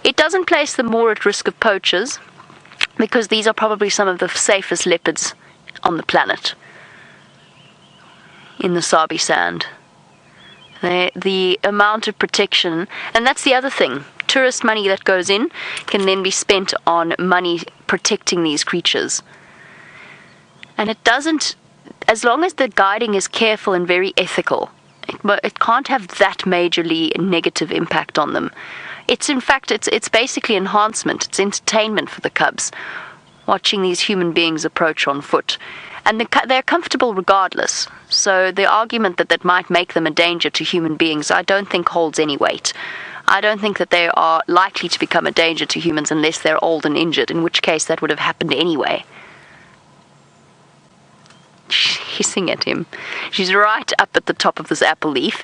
It doesn't place them more at risk of poachers, because these are probably some of the safest leopards on the planet in the Sabi sand. The amount of protection, and that's the other thing, tourist money that goes in can then be spent on money protecting these creatures. And it doesn't, as long as the guiding is careful and very ethical, it can't have that majorly negative impact on them. It's basically enhancement, it's entertainment for the cubs, watching these human beings approach on foot. And they're comfortable regardless, so the argument that might make them a danger to human beings, I don't think holds any weight. I don't think that they are likely to become a danger to humans unless they're old and injured, in which case that would have happened anyway. She's hissing at him. She's right up at the top of this apple leaf,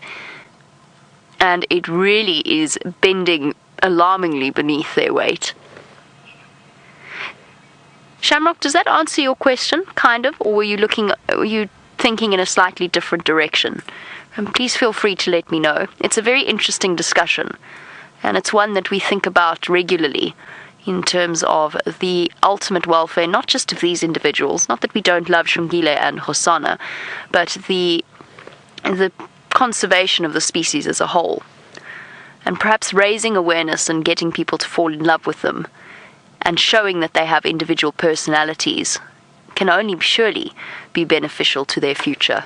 and it really is bending alarmingly beneath their weight. Shamrock, does that answer your question, kind of, or were you thinking in a slightly different direction? Please feel free to let me know. It's a very interesting discussion, and it's one that we think about regularly in terms of the ultimate welfare, not just of these individuals, not that we don't love Xongile and Hosana, but the conservation of the species as a whole, and perhaps raising awareness and getting people to fall in love with them and showing that they have individual personalities can only surely be beneficial to their future.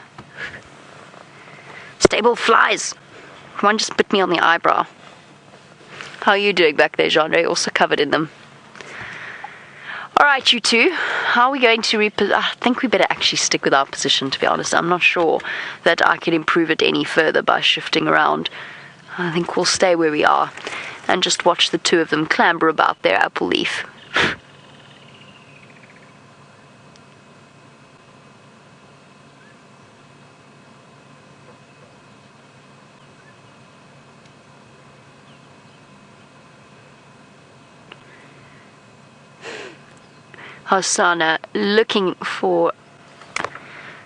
Stable flies! One just bit me on the eyebrow. How are you doing back there, Genre? Also covered in them. Alright, you two. How are we going to I think we better actually stick with our position, to be honest. I'm not sure that I can improve it any further by shifting around. I think we'll stay where we are and just watch the two of them clamber about their apple leaf. Hosana looking for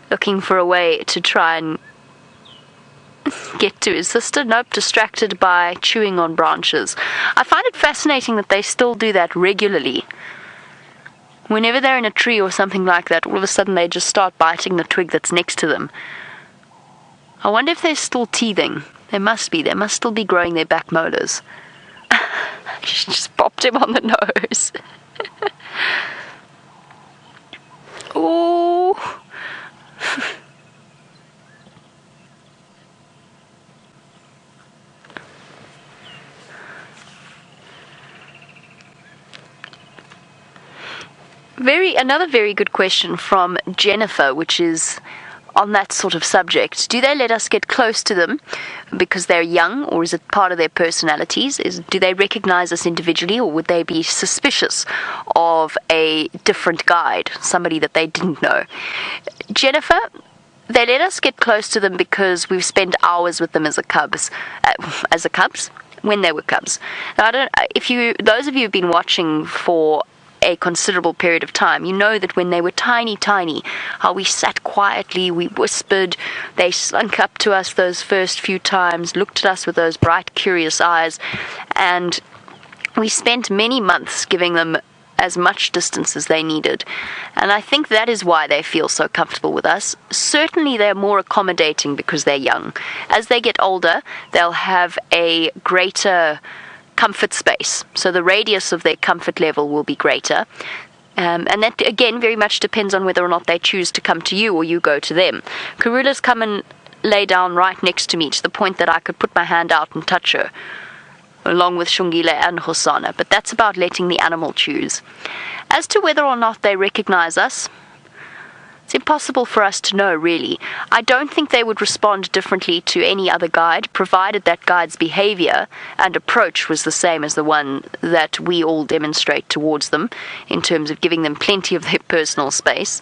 a way to try and get to his sister. Nope, distracted by chewing on branches. I find it fascinating that they still do that regularly. Whenever they're in a tree or something like that, all of a sudden they just start biting the twig that's next to them. I wonder if they're still teething. They must be. They must still be growing their back molars. She just popped him on the nose. Ooh. Another very good question from Jennifer, which is on that sort of subject. Do they let us get close to them because they're young, or is it part of their personalities? Do they recognize us individually, or would they be suspicious of a different guide, somebody that they didn't know? Jennifer, they let us get close to them because we've spent hours with them as cubs, when they were cubs. Now, those of you who've been watching for a considerable period of time, you know that when they were tiny, how we sat quietly, we whispered, they slunk up to us those first few times, looked at us with those bright, curious eyes, and We spent many months giving them as much distance as they needed, and I think that is why they feel so comfortable with us. Certainly they're more accommodating because they're young. As they get older, they'll have a greater comfort space, so the radius of their comfort level will be greater. And that, again, very much depends on whether or not they choose to come to you or you go to them. Karula's come and lay down right next to me, to the point that I could put my hand out and touch her, along with Xongile and Hosana, but that's about letting the animal choose. As to whether or not they recognize us, it's impossible for us to know, really. I don't think they would respond differently to any other guide, provided that guide's behavior and approach was the same as the one that we all demonstrate towards them, in terms of giving them plenty of their personal space.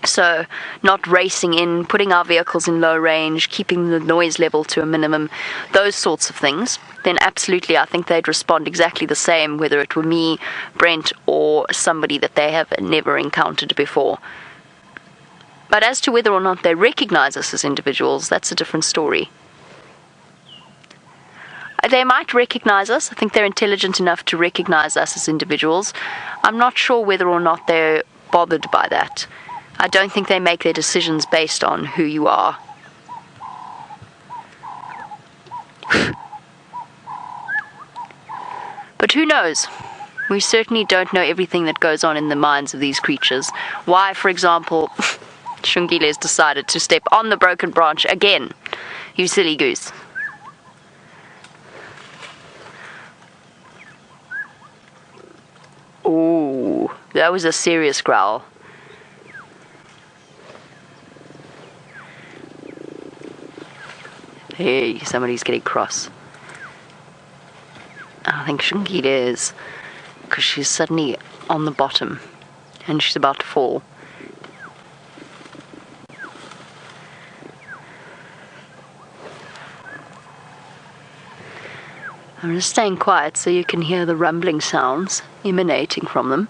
So, not racing in, putting our vehicles in low range, keeping the noise level to a minimum, those sorts of things, then absolutely I think they'd respond exactly the same, whether it were me, Brent, or somebody that they have never encountered before. But as to whether or not they recognize us as individuals, that's a different story. They might recognize us. I think they're intelligent enough to recognize us as individuals. I'm not sure whether or not they're bothered by that. I don't think they make their decisions based on who you are. But who knows? We certainly don't know everything that goes on in the minds of these creatures. Why, for example, Xongile has decided to step on the broken branch again. You silly goose. Ooh, that was a serious growl. Hey, somebody's getting cross. I think Xongile is, because she's suddenly on the bottom and she's about to fall. I'm just staying quiet so you can hear the rumbling sounds emanating from them.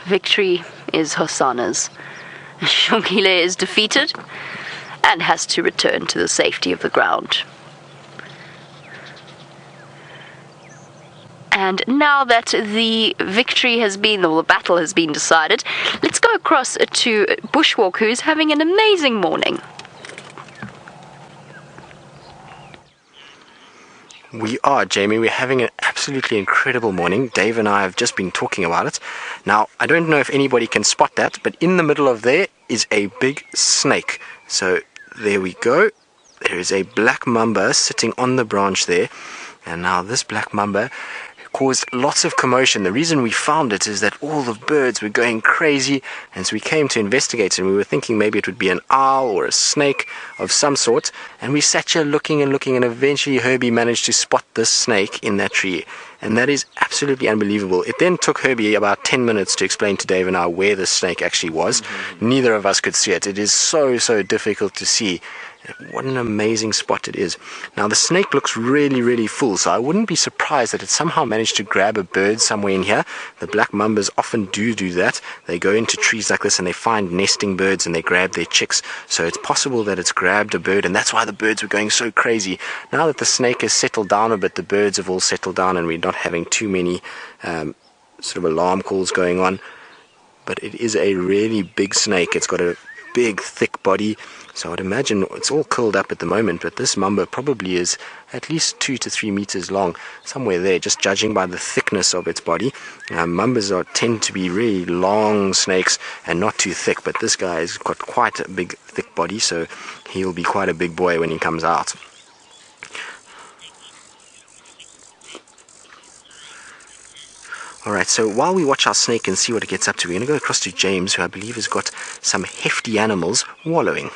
Victory is Hosana's. Xongile is defeated and has to return to the safety of the ground. And now that the victory has been, or the battle has been decided, let's go across to Bushwalk, who's having an amazing morning. We are, Jamie. We're having an absolutely incredible morning. Dave and I have just been talking about it. Now, I don't know if anybody can spot that, but in the middle of there is a big snake. So there we go. There is a black mamba sitting on the branch there. And now this black mamba caused lots of commotion. The reason we found it is that all the birds were going crazy, and so we came to investigate, and we were thinking maybe it would be an owl or a snake of some sort, and we sat here looking, and eventually Herbie managed to spot this snake in that tree, and that is absolutely unbelievable. It then took Herbie about 10 minutes to explain to Dave and I where the snake actually was. Neither of us could see it. It is so difficult to see. What an amazing spot it is. Now the snake looks really full, so I wouldn't be surprised that it somehow managed to grab a bird somewhere in here. The black mambas often do that. They go into trees like this and they find nesting birds and they grab their chicks. So it's possible that it's grabbed a bird, and that's why the birds were going so crazy. Now that the snake has settled down a bit, the birds have all settled down and we're not having too many sort of alarm calls going on. But it is a really big snake. It's got a big thick body, so I'd imagine it's all curled up at the moment, but this mamba probably is at least 2 to 3 meters long, somewhere there, just judging by the thickness of its body. Mambas tend to be really long snakes and not too thick, but this guy's got quite a big thick body, so he'll be quite a big boy when he comes out. Alright, so while we watch our snake and see what it gets up to, we're going to go across to James, who I believe has got some hefty animals wallowing.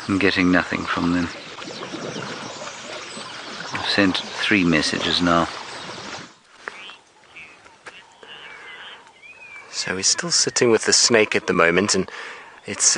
I'm getting nothing from them. I've sent 3 messages now. So we're still sitting with the snake at the moment, and it's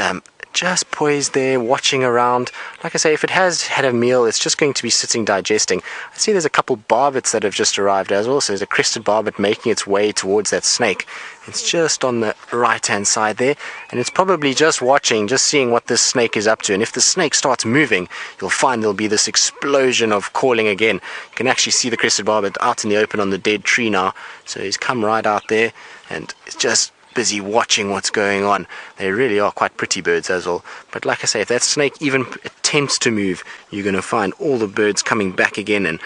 just poised there, watching around. Like I say, if it has had a meal, it's just going to be sitting digesting. I see there's a couple barbets that have just arrived as well, so there's a crested barbet making its way towards that snake. It's just on the right-hand side there, and it's probably just watching, just seeing what this snake is up to. And if the snake starts moving, you'll find there'll be this explosion of calling again. You can actually see the crested barbet out in the open on the dead tree now, so he's come right out there, and it's just busy watching what's going on. They really are quite pretty birds as well. But like I say, if that snake even attempts to move, you're going to find all the birds coming back again and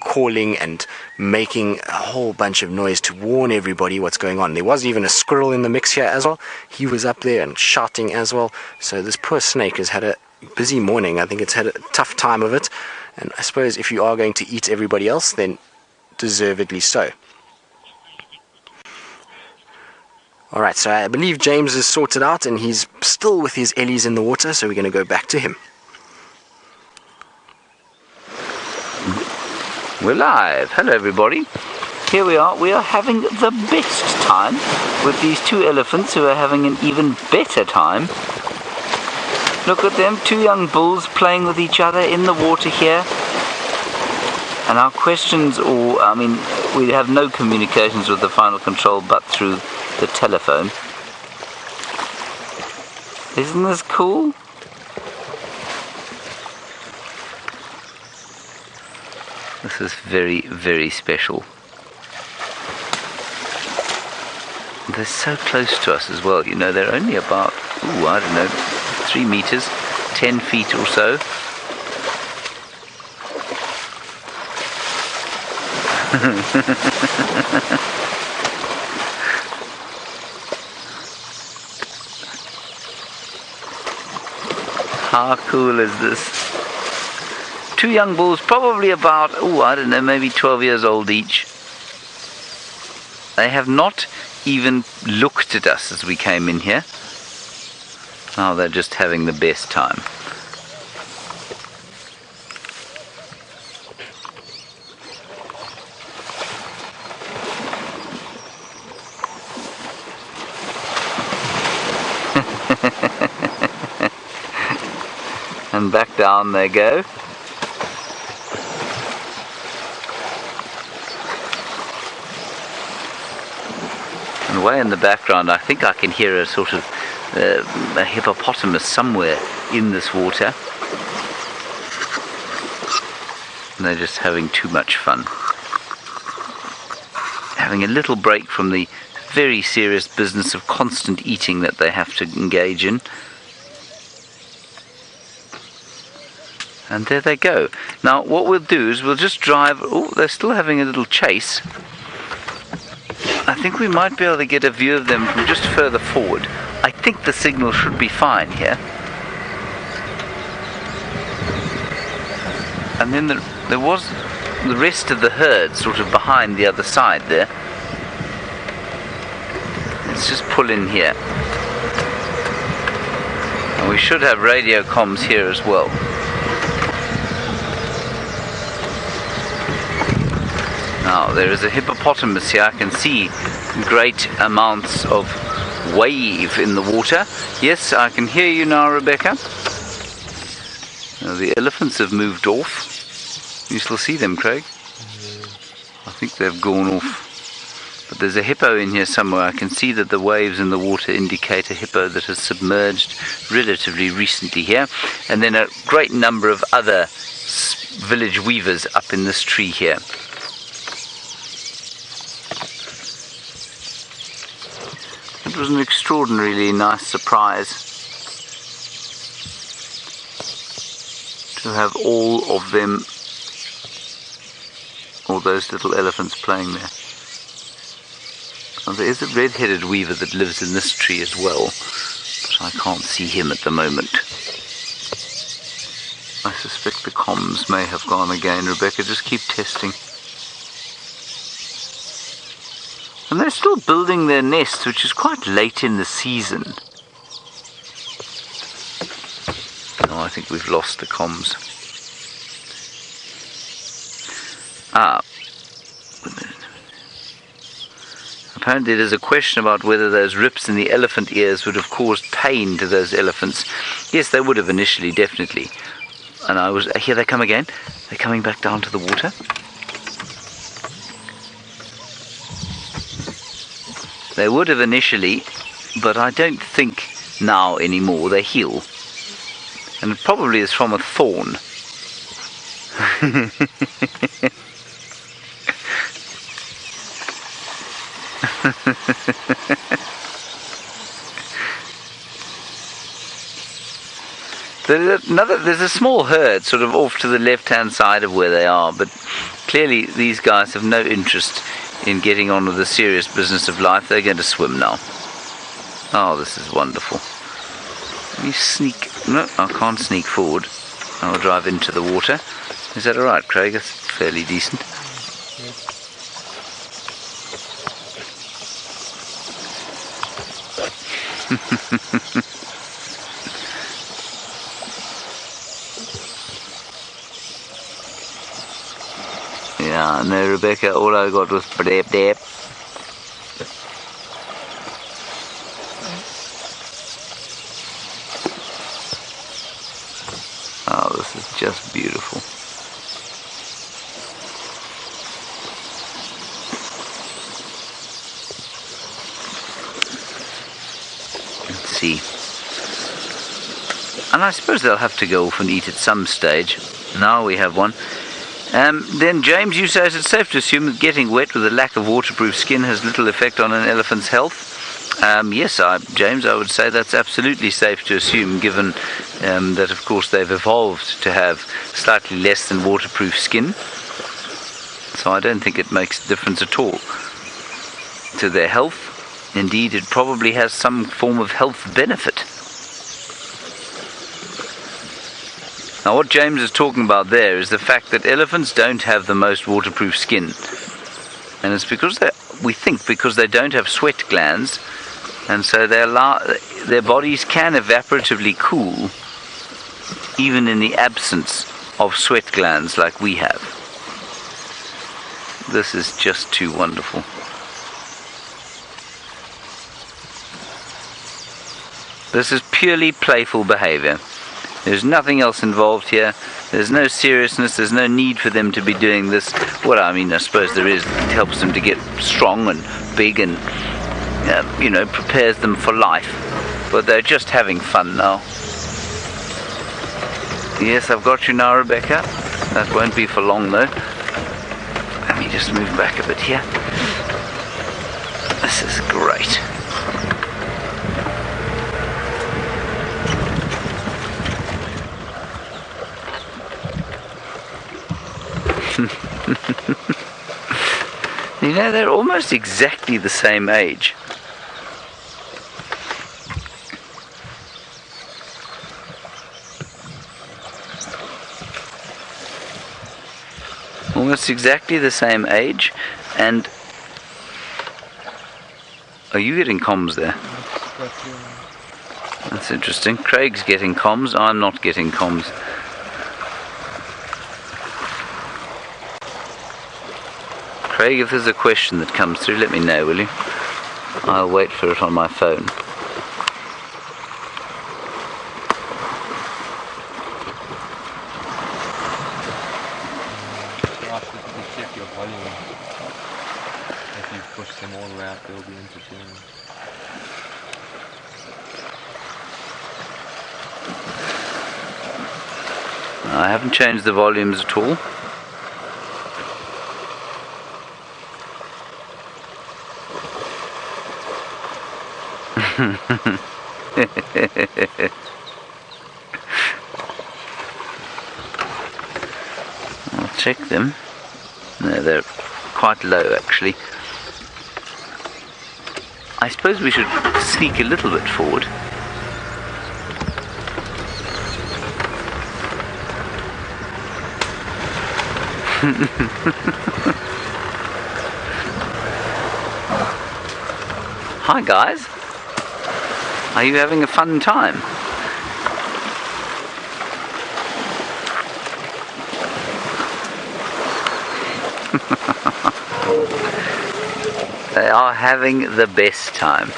calling and making a whole bunch of noise to warn everybody what's going on. There was even a squirrel in the mix here as well. He was up there and shouting as well. So this poor snake has had a busy morning. I think it's had a tough time of it. And I suppose if you are going to eat everybody else, then deservedly so. Alright, so I believe James is sorted out and he's still with his Ellies in the water, so we're going to go back to him. We're live. Hello everybody. Here we are. We are having the best time with these 2 elephants who are having an even better time. Look at them, 2 young bulls playing with each other in the water here. And our questions, we have no communications with the final control but through the telephone. Isn't this cool? This is very, very special. They're so close to us as well. You know, they're only about, 3 meters, 10 feet or so. How cool is this? 2 young bulls, probably about, maybe 12 years old each. They have not even looked at us as we came in here. Oh, they're just having the best time. And back down they go. And way in the background I think I can hear a sort of a hippopotamus somewhere in this water. And they're just having too much fun. Having a little break from the very serious business of constant eating that they have to engage in. And there they go. Now what we'll do is we'll just drive. Oh, they're still having a little chase. I think we might be able to get a view of them from just further forward. I think the signal should be fine here. And then there was the rest of the herd sort of behind the other side there. Let's just pull in here. And we should have radio comms here as well. Now there is a hippopotamus here. I can see great amounts of wave in the water. Yes, I can hear you now, Rebecca. Now, the elephants have moved off. You still see them, Craig? I think they've gone off. But there's a hippo in here somewhere. I can see that the waves in the water indicate a hippo that has submerged relatively recently here. And then a great number of other village weavers up in this tree here. It was an extraordinarily nice surprise to have all of them, all those little elephants playing there. And there is a red-headed weaver that lives in this tree as well, but I can't see him at the moment. I suspect the comms may have gone again. Rebecca, just keep testing. And they're still building their nest, which is quite late in the season. Oh, I think we've lost the comms. Apparently there's a question about whether those rips in the elephant ears would have caused pain to those elephants. Yes, they would have initially, definitely. And here they come again. They're coming back down to the water. They would have initially, but I don't think now anymore. They heal. And it probably is from a thorn. There's a small herd sort of off to the left-hand side of where they are, but clearly these guys have no interest in getting on with the serious business of life. They're going to swim now. Oh, this is wonderful. Let me sneak. No, I can't sneak forward. I'll drive into the water. Is that alright, Craig? That's fairly decent. Yeah, no, Rebecca, all I got was blip dip. Oh, this is just beautiful. Let's see. And I suppose they'll have to go off and eat at some stage. Now we have one. Then James, you say, is it safe to assume that getting wet with a lack of waterproof skin has little effect on an elephant's health? Yes, James, I would say that's absolutely safe to assume, given that, of course, they've evolved to have slightly less than waterproof skin. So I don't think it makes a difference at all to their health. Indeed, it probably has some form of health benefit. Now, what James is talking about there is the fact that elephants don't have the most waterproof skin. And it's because we think because they don't have sweat glands, and so their bodies can evaporatively cool even in the absence of sweat glands like we have. This is just too wonderful. This is purely playful behavior. There's nothing else involved here. There's no seriousness. There's no need for them to be doing this. Well, I mean, I suppose there is. It helps them to get strong and big and, prepares them for life. But they're just having fun now. Yes, I've got you now, Rebecca. That won't be for long, though. Let me just move back a bit here. This is great. You know, they're almost exactly the same age. Almost exactly the same age. And are you getting comms there? That's interesting. Craig's getting comms. I'm not getting comms. Craig, if there's a question that comes through, let me know, will you? I'll wait for it on my phone. Check your volume. If you push them all the way out, they'll be entertaining. I haven't changed the volumes at all. I'll check them. No, they're quite low actually. I suppose we should sneak a little bit forward. Hi guys. Are you having a fun time? They are having the best time.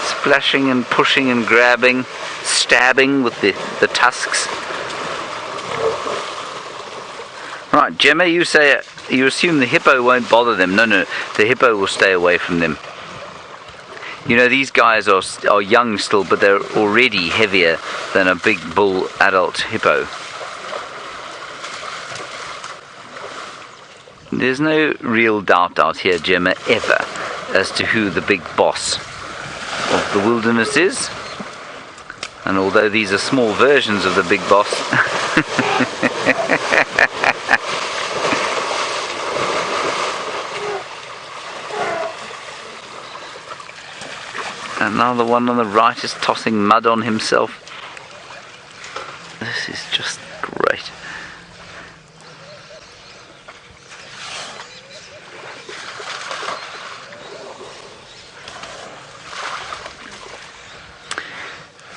Splashing and pushing and grabbing, stabbing with the tusks. Right, Gemma, you say you assume the hippo won't bother them. No, the hippo will stay away from them. You know, these guys are young still, but they're already heavier than a big bull adult hippo. There's no real doubt out here, Gemma, ever, as to who the big boss of the wilderness is. And although these are small versions of the big boss, and now the one on the right is tossing mud on himself. This is just great.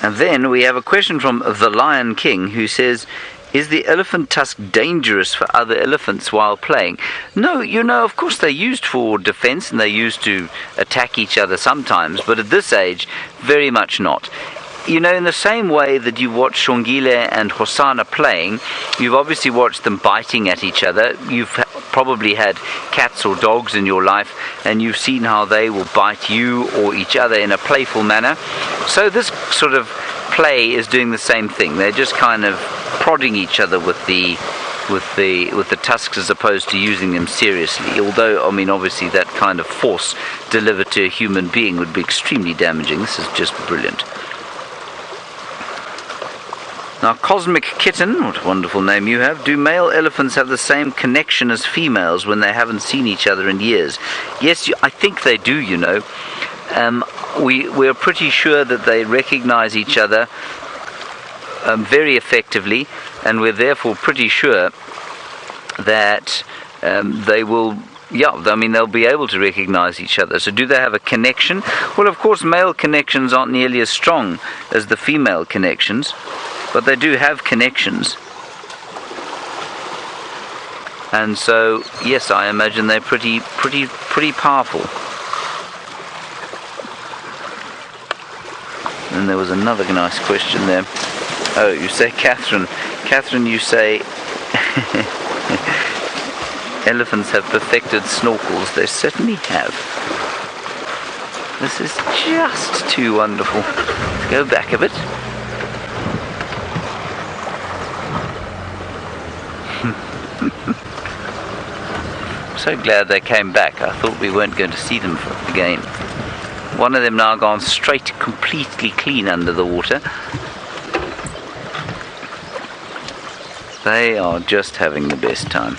And then we have a question from the Lion King, who says, is the elephant tusk dangerous for other elephants while playing? No, you know, of course they're used for defense and they're used to attack each other sometimes, but at this age, very much not. You know, in the same way that you watch Xongile and Hosana playing, you've obviously watched them biting at each other. You've probably had cats or dogs in your life, and you've seen how they will bite you or each other in a playful manner. So this sort of play is doing the same thing. They're just kind of prodding each other with the tusks as opposed to using them seriously. Although, I mean, obviously that kind of force delivered to a human being would be extremely damaging. This is just brilliant. Now, Cosmic Kitten, what a wonderful name you have. Do male elephants have the same connection as females when they haven't seen each other in years? Yes, I think they do, you know. We're pretty sure that they recognize each other very effectively, and we're therefore pretty sure that they will... Yeah, I mean, they'll be able to recognize each other. So do they have a connection? Well, of course, male connections aren't nearly as strong as the female connections, but they do have connections. And so, yes, I imagine they're pretty powerful. And there was another nice question there. Oh, you say Catherine. Catherine, you say... Elephants have perfected snorkels. They certainly have. This is just too wonderful. Let's go back a bit. I'm so glad they came back. I thought we weren't going to see them again. One of them now gone straight, completely clean under the water. They are just having the best time.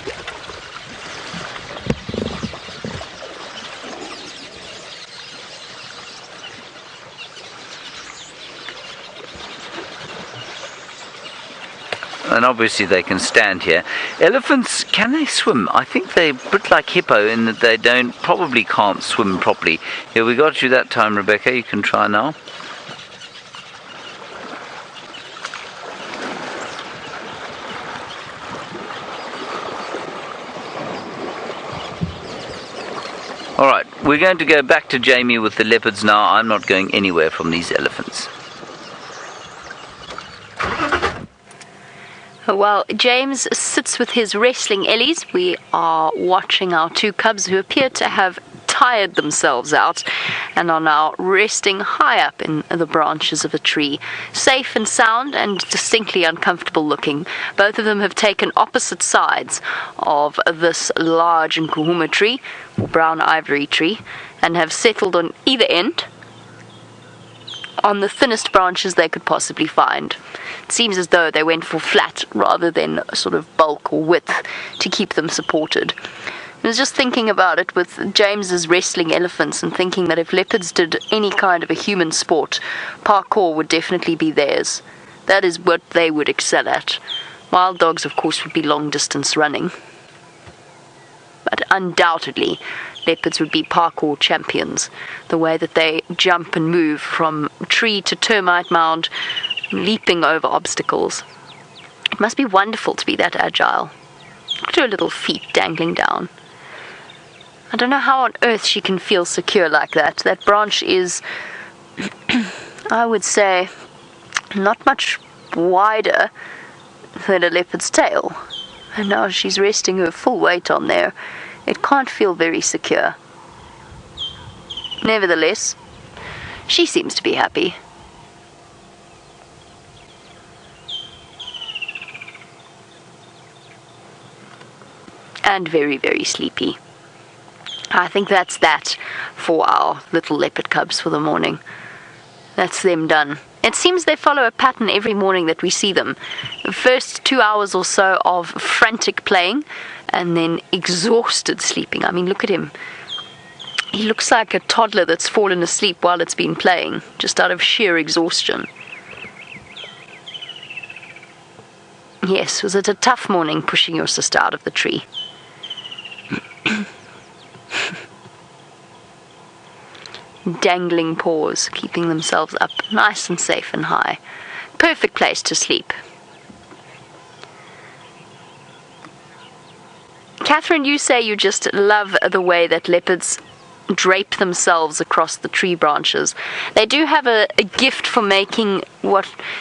And obviously they can stand here. Elephants, can they swim? I think they're a bit like hippo in that they probably can't swim properly. Here, we got you that time, Rebecca. You can try now. Alright, we're going to go back to Jamie with the leopards now. I'm not going anywhere from these elephants. While James sits with his wrestling Ellies, we are watching our two cubs who appear to have tired themselves out and are now resting high up in the branches of a tree, safe and sound and distinctly uncomfortable looking. Both of them have taken opposite sides of this large nkuhuma tree, or brown ivory tree, and have settled on either end on the thinnest branches they could possibly find. It seems as though they went for flat rather than sort of bulk or width to keep them supported. I was just thinking about it with James's wrestling elephants and thinking that if leopards did any kind of a human sport, parkour would definitely be theirs. That is what they would excel at. Wild dogs, of course, would be long-distance running. But undoubtedly, leopards would be parkour champions. The way that they jump and move from tree to termite mound, leaping over obstacles. It must be wonderful to be that agile. Look at her little feet dangling down. I don't know how on earth she can feel secure like that. That branch is, I would say, not much wider than a leopard's tail. And now she's resting her full weight on there. It can't feel very secure. Nevertheless, she seems to be happy. And very, very sleepy. I think that's that for our little leopard cubs for the morning. That's them done. It seems they follow a pattern every morning that we see them. The first 2 hours or so of frantic playing, and then exhausted sleeping. I mean, look at him. He looks like a toddler that's fallen asleep while it's been playing, just out of sheer exhaustion. Yes, was it a tough morning pushing your sister out of the tree? Dangling paws, keeping themselves up nice and safe and high. Perfect place to sleep. Catherine, you say you just love the way that leopards drape themselves across the tree branches. They do have a gift for making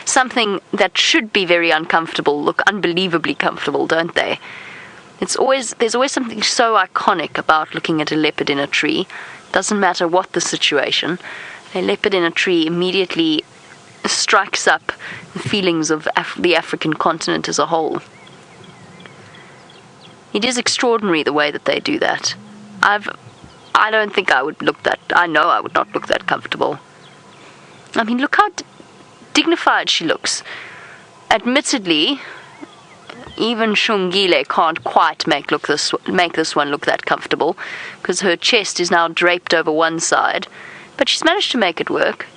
something that should be very uncomfortable look unbelievably comfortable, don't they? There's always something so iconic about looking at a leopard in a tree. Doesn't matter what the situation. A leopard in a tree immediately strikes up the feelings of the African continent as a whole. It is extraordinary the way that they do that. I don't think I would look that. I know I would not look that comfortable. I mean, look how dignified she looks. Admittedly, even Xongile can't quite make this one look that comfortable, because her chest is now draped over one side, but she's managed to make it work.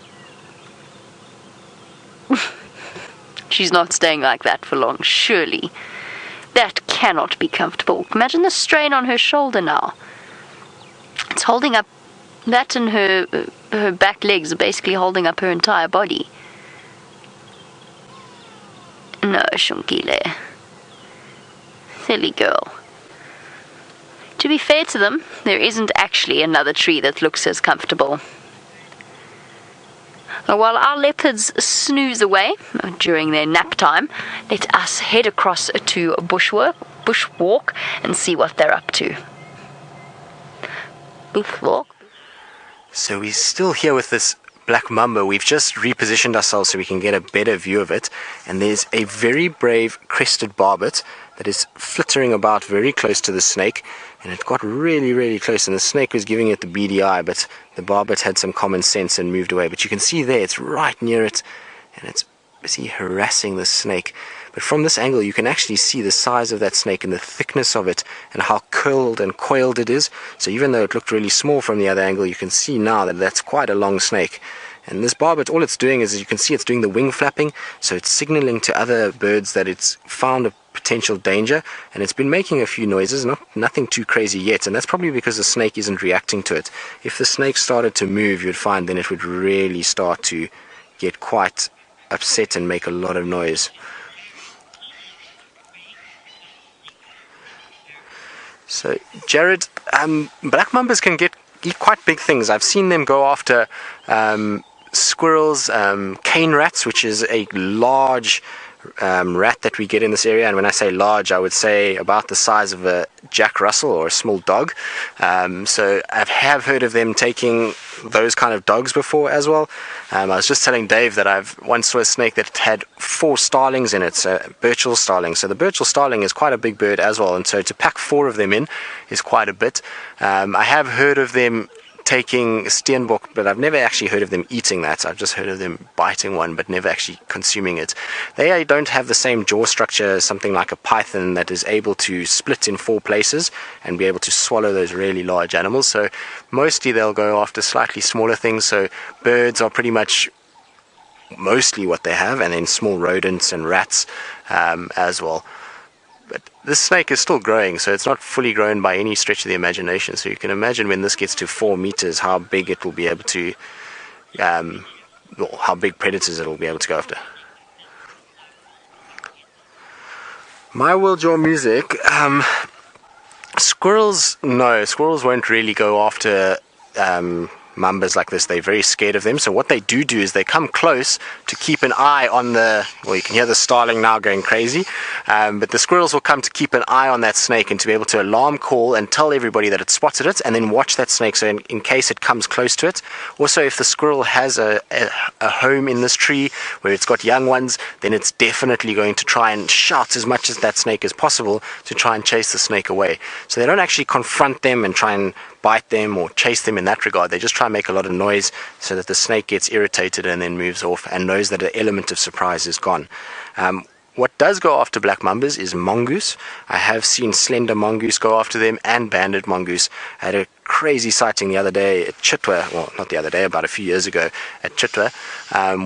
She's not staying like that for long, surely. That cannot be comfortable. Imagine the strain on her shoulder now. It's holding up, that and her back legs are basically holding up her entire body. No, Xongile. Silly girl. To be fair to them, there isn't actually another tree that looks as comfortable. While our leopards snooze away during their nap time, let us head across to a bushwalk and see what they're up to. Bushwalk. So we're still here with this black mamba. We've just repositioned ourselves so we can get a better view of it, and there's a very brave crested barbet that is flittering about very close to the snake, and it got really, really close, and the snake was giving it the beady eye, but the barbet had some common sense and moved away. But you can see there, it's right near it, and it's busy harassing the snake. But from this angle, you can actually see the size of that snake and the thickness of it, and how curled and coiled it is. So even though it looked really small from the other angle, you can see now that that's quite a long snake. And this barbet, all it's doing is, you can see it's doing the wing flapping, so it's signaling to other birds that it's found a potential danger, and it's been making a few noises, nothing too crazy yet, and that's probably because the snake isn't reacting to it. If the snake started to move, you'd find then it would really start to get quite upset and make a lot of noise. So, Jared, black mambas can eat quite big things. I've seen them go after squirrels, cane rats, which is a large rat that we get in this area, and when I say large, I would say about the size of a Jack Russell or a small dog. So I have heard of them taking those kind of dogs before as well. I was just telling Dave that I've once saw a snake that had 4 starlings in it, so Birchall starlings. So the Birchall starling is quite a big bird as well, and so to pack 4 of them in is quite a bit. I have heard of them taking steenbok, but I've never actually heard of them eating that. I've just heard of them biting one, but never actually consuming it. They don't have the same jaw structure as something like a python that is able to split in 4 places and be able to swallow those really large animals. So mostly they'll go after slightly smaller things. So birds are pretty much mostly what they have, and then small rodents and rats as well. But this snake is still growing, so it's not fully grown by any stretch of the imagination. So you can imagine when this gets to 4 meters, how big it will be able to, how big predators it will be able to go after. My World Jaw music. Squirrels won't really go after mambas like this. They're very scared of them. So what they do is they come close to keep an eye on the, well, you can hear the starling now going crazy, but the squirrels will come to keep an eye on that snake and to be able to alarm call and tell everybody that it spotted it, and then watch that snake, so in case it comes close to it. Also, if the squirrel has a home in this tree where it's got young ones, then it's definitely going to try and shout as much as that snake as possible to try and chase the snake away. So they don't actually confront them and try and bite them or chase them in that regard. They just try and make a lot of noise so that the snake gets irritated and then moves off and knows that the element of surprise is gone. What does go after black mambas is mongoose. I have seen slender mongoose go after them and banded mongoose. I had a crazy sighting the other day at Chitwa, well, not the other day, about a few years ago at Chitwa,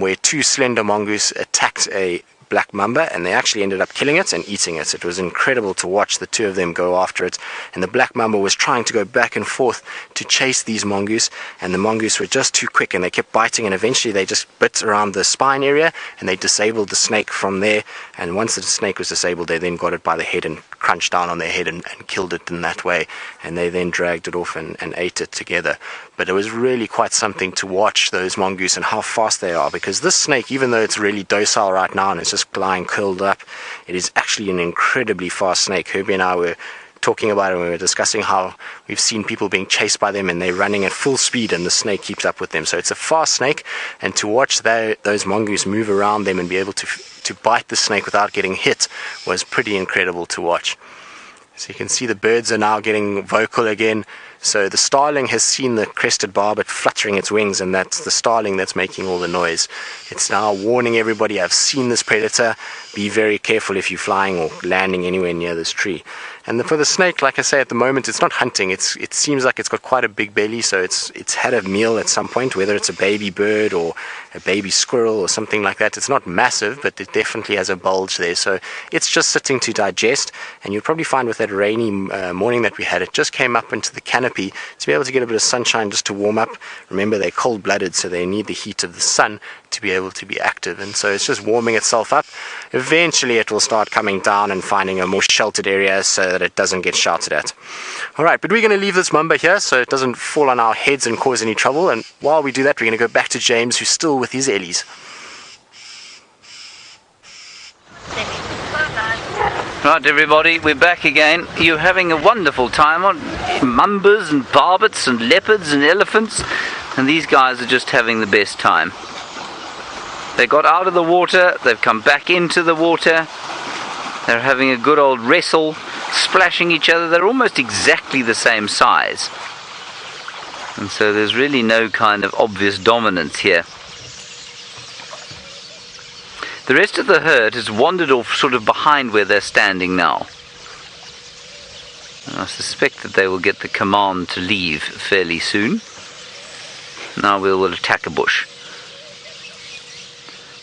where 2 slender mongoose attacked a black mamba, and they actually ended up killing it and eating it. It was incredible to watch the 2 of them go after it, and the black mamba was trying to go back and forth to chase these mongoose, and the mongoose were just too quick, and they kept biting, and eventually they just bit around the spine area and they disabled the snake from there. And once the snake was disabled, they then got it by the head and crunched down on their head and killed it in that way, and they then dragged it off and ate it together. But it was really quite something to watch those mongoose and how fast they are, because this snake, even though it's really docile right now and it's just lying curled up, it is actually an incredibly fast snake. Herbie and I were talking about it when we were discussing how we've seen people being chased by them and they're running at full speed and the snake keeps up with them. So it's a fast snake, and to watch those mongoose move around them and be able to bite the snake without getting hit was pretty incredible to watch. So you can see the birds are now getting vocal again. So the starling has seen the crested barbet fluttering its wings, and that's the starling that's making all the noise. It's now warning everybody, I've seen this predator, be very careful if you're flying or landing anywhere near this tree. And for the snake, like I say, at the moment it's not hunting. It seems like it's got quite a big belly, so it's had a meal at some point, whether it's a baby bird or a baby squirrel or something like that. It's not massive, but it definitely has a bulge there, so it's just sitting to digest. And you'll probably find with that rainy morning that we had, it just came up into the canopy to be able to get a bit of sunshine just to warm up. Remember, they're cold-blooded, so they need the heat of the sun to be able to be active, and so it's just warming itself up. Eventually it will start coming down and finding a more sheltered area so that it doesn't get shouted at. Alright, but we're going to leave this mamba here so it doesn't fall on our heads and cause any trouble, and while we do that, we're going to go back to James, who's still with his Ellies. Right, everybody, we're back again. You're having a wonderful time on mambas and barbets and leopards and elephants, and these guys are just having the best time. They got out of the water, they've come back into the water, they're having a good old wrestle, splashing each other. They're almost exactly the same size, and so there's really no kind of obvious dominance here. The rest of the herd has wandered off sort of behind where they're standing now. And I suspect that they will get the command to leave fairly soon. Now we'll attack a bush.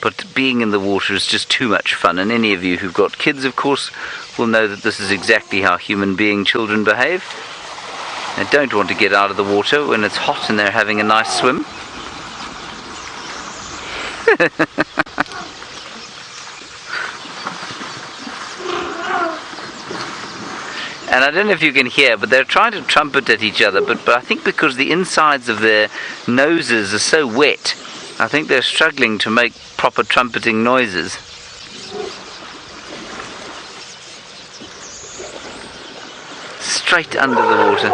But being in the water is just too much fun, and any of you who've got kids, of course, will know that this is exactly how human being children behave. They don't want to get out of the water when it's hot and they're having a nice swim. And I don't know if you can hear, but they're trying to trumpet at each other, but I think because the insides of their noses are so wet, I think they're struggling to make proper trumpeting noises. Straight under the water.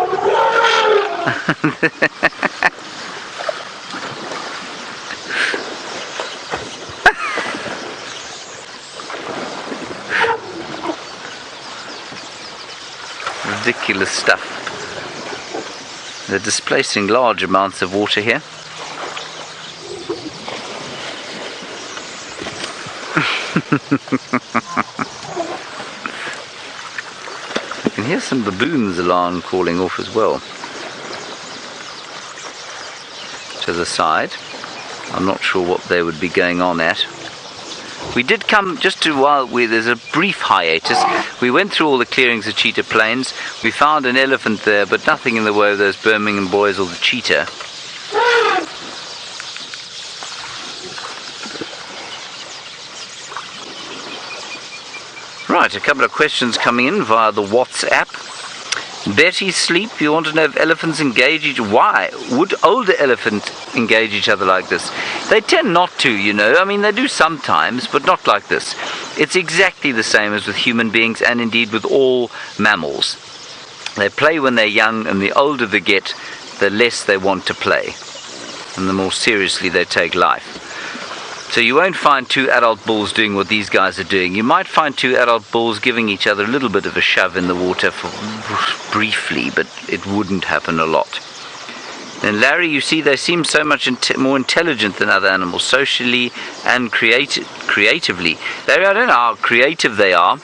Ridiculous stuff. They're displacing large amounts of water here. I can hear some baboons alarm calling off as well. To the side. I'm not sure what they would be going on at. We did come just to there's a brief hiatus. We went through all the clearings of Cheetah Plains. We found an elephant there, but nothing in the way of those Birmingham boys or the cheetah. Right, a couple of questions coming in via the WhatsApp. Betty Sleep, you want to know if elephants engage each other. Why would older elephants engage each other like this? They tend not to, you know. I mean, they do sometimes, but not like this. It's exactly the same as with human beings and indeed with all mammals. They play when they're young, and the older they get, the less they want to play, and the more seriously they take life. So you won't find two adult bulls doing what these guys are doing. You might find two adult bulls giving each other a little bit of a shove in the water briefly, but it wouldn't happen a lot. And Larry, you see, they seem so much more intelligent than other animals, socially and creatively. Larry, I don't know how creative they are.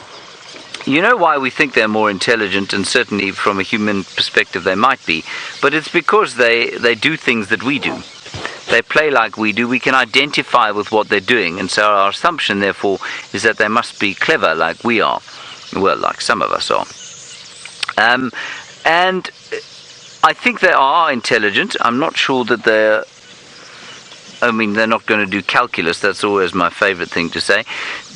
You know why we think they're more intelligent, and certainly from a human perspective they might be, but it's because they do things that we do. They play like we do. We can identify with what they're doing, and so our assumption, therefore, is that they must be clever like we are. Well, like some of us are. And I think they are intelligent. I'm not sure that they're not going to do calculus. That's always my favorite thing to say.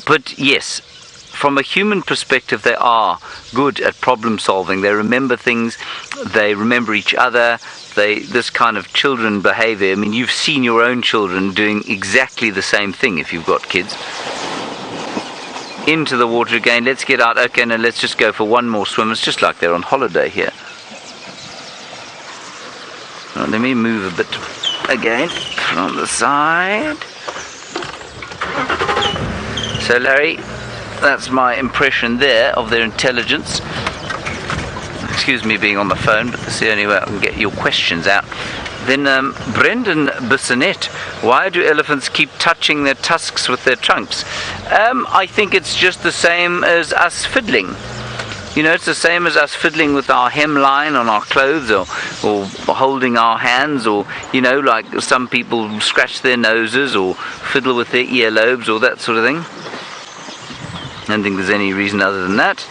But yes, from a human perspective, they are good at problem solving. They remember things. They remember each other. This kind of children behavior. I mean, you've seen your own children doing exactly the same thing if you've got kids. Into the water again. Let's get out. Okay, now let's just go for one more swim. It's just like they're on holiday here. Right, let me move a bit again from the side. So, Larry, that's my impression there of their intelligence. Excuse me being on the phone, but that's the only way I can get your questions out. Then Brendan Bissonette, why do elephants keep touching their tusks with their trunks? I think it's just the same as us fiddling. You know, it's the same as us fiddling with our hemline on our clothes, or holding our hands, or, you know, like some people scratch their noses or fiddle with their earlobes or that sort of thing. I don't think there's any reason other than that.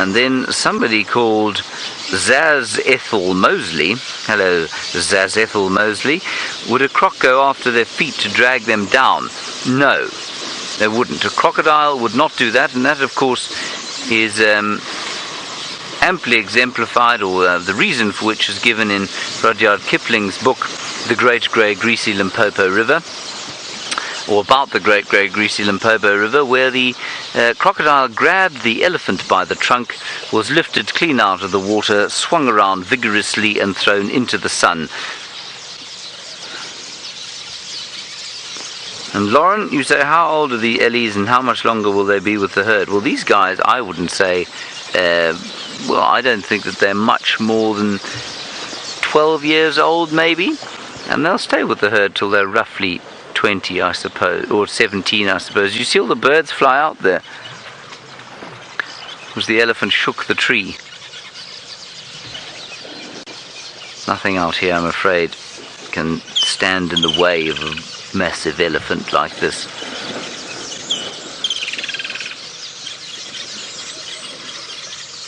And then somebody called Zaz Ethel Mosley, hello Zaz Ethel Mosley, would a croc go after their feet to drag them down? No, they wouldn't. A crocodile would not do that, and that of course is amply exemplified, or the reason for which is given in Rudyard Kipling's book The Great Grey Greasy Limpopo River, or about the Great Grey Greasy Limpopo River, where the crocodile grabbed the elephant by the trunk, was lifted clean out of the water, swung around vigorously and thrown into the sun. And Lauren, you say, how old are the Ellies and how much longer will they be with the herd? Well, these guys, I wouldn't say, I don't think that they're much more than 12 years old, maybe, and they'll stay with the herd till they're roughly 20, I suppose, or 17, I suppose. You see all the birds fly out there. Because the elephant shook the tree. Nothing out here, I'm afraid, can stand in the way of a massive elephant like this.